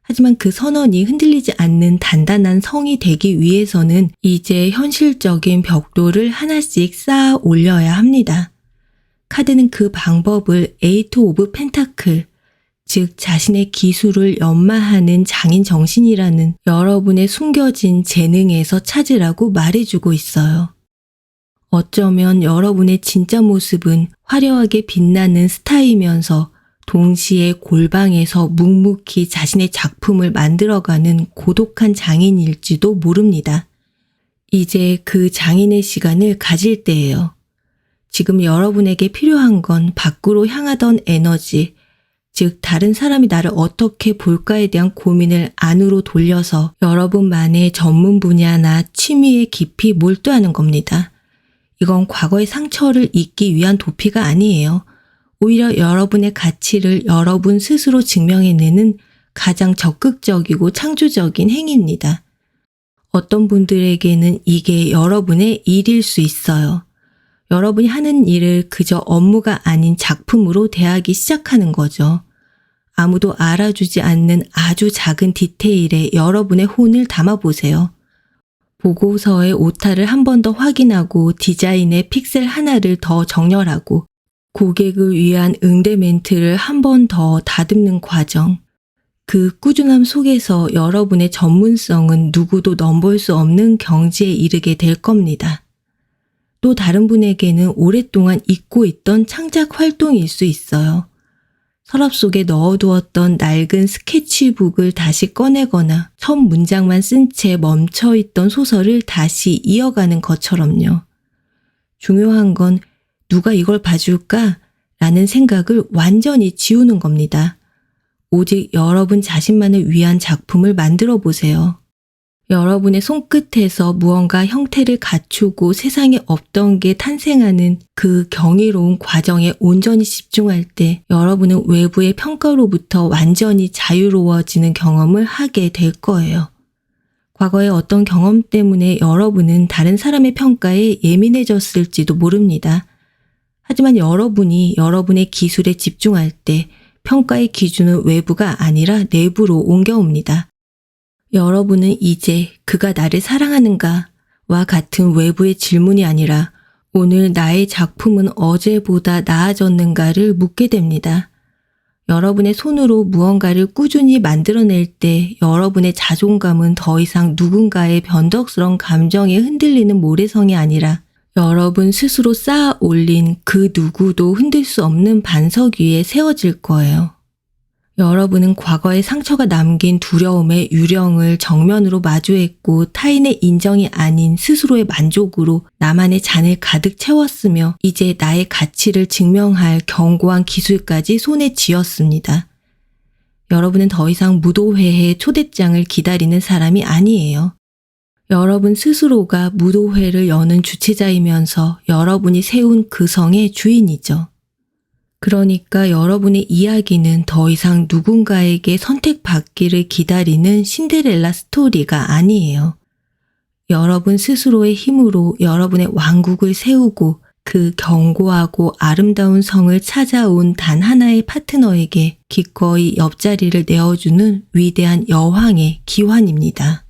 하지만 그 선언이 흔들리지 않는 단단한 성이 되기 위해서는 이제 현실적인 벽돌을 하나씩 쌓아 올려야 합니다. 카드는 그 방법을 8 오브 펜타클, 즉 자신의 기술을 연마하는 장인 정신이라는 여러분의 숨겨진 재능에서 찾으라고 말해주고 있어요. 어쩌면 여러분의 진짜 모습은 화려하게 빛나는 스타이면서 동시에 골방에서 묵묵히 자신의 작품을 만들어가는 고독한 장인일지도 모릅니다. 이제 그 장인의 시간을 가질 때예요. 지금 여러분에게 필요한 건 밖으로 향하던 에너지, 즉 다른 사람이 나를 어떻게 볼까에 대한 고민을 안으로 돌려서 여러분만의 전문 분야나 취미에 깊이 몰두하는 겁니다. 이건 과거의 상처를 잊기 위한 도피가 아니에요. 오히려 여러분의 가치를 여러분 스스로 증명해내는 가장 적극적이고 창조적인 행위입니다. 어떤 분들에게는 이게 여러분의 일일 수 있어요. 여러분이 하는 일을 그저 업무가 아닌 작품으로 대하기 시작하는 거죠. 아무도 알아주지 않는 아주 작은 디테일에 여러분의 혼을 담아보세요. 보고서의 오타를 한 번 더 확인하고 디자인의 픽셀 하나를 더 정렬하고 고객을 위한 응대 멘트를 한 번 더 다듬는 과정. 그 꾸준함 속에서 여러분의 전문성은 누구도 넘볼 수 없는 경지에 이르게 될 겁니다. 또 다른 분에게는 오랫동안 잊고 있던 창작 활동일 수 있어요. 서랍 속에 넣어두었던 낡은 스케치북을 다시 꺼내거나 첫 문장만 쓴 채 멈춰있던 소설을 다시 이어가는 것처럼요. 중요한 건 누가 이걸 봐줄까? 라는 생각을 완전히 지우는 겁니다. 오직 여러분 자신만을 위한 작품을 만들어 보세요. 여러분의 손끝에서 무언가 형태를 갖추고 세상에 없던 게 탄생하는 그 경이로운 과정에 온전히 집중할 때 여러분은 외부의 평가로부터 완전히 자유로워지는 경험을 하게 될 거예요. 과거의 어떤 경험 때문에 여러분은 다른 사람의 평가에 예민해졌을지도 모릅니다. 하지만 여러분이 여러분의 기술에 집중할 때 평가의 기준은 외부가 아니라 내부로 옮겨옵니다. 여러분은 이제 그가 나를 사랑하는가? 와 같은 외부의 질문이 아니라 오늘 나의 작품은 어제보다 나아졌는가를 묻게 됩니다. 여러분의 손으로 무언가를 꾸준히 만들어낼 때 여러분의 자존감은 더 이상 누군가의 변덕스러운 감정에 흔들리는 모래성이 아니라 여러분 스스로 쌓아 올린 그 누구도 흔들 수 없는 반석 위에 세워질 거예요. 여러분은 과거의 상처가 남긴 두려움의 유령을 정면으로 마주했고 타인의 인정이 아닌 스스로의 만족으로 나만의 잔을 가득 채웠으며 이제 나의 가치를 증명할 견고한 기술까지 손에 쥐었습니다. 여러분은 더 이상 무도회의 초대장을 기다리는 사람이 아니에요. 여러분 스스로가 무도회를 여는 주최자이면서 여러분이 세운 그 성의 주인이죠. 그러니까 여러분의 이야기는 더 이상 누군가에게 선택받기를 기다리는 신데렐라 스토리가 아니에요. 여러분 스스로의 힘으로 여러분의 왕국을 세우고 그 견고하고 아름다운 성을 찾아온 단 하나의 파트너에게 기꺼이 옆자리를 내어주는 위대한 여왕의 기환입니다.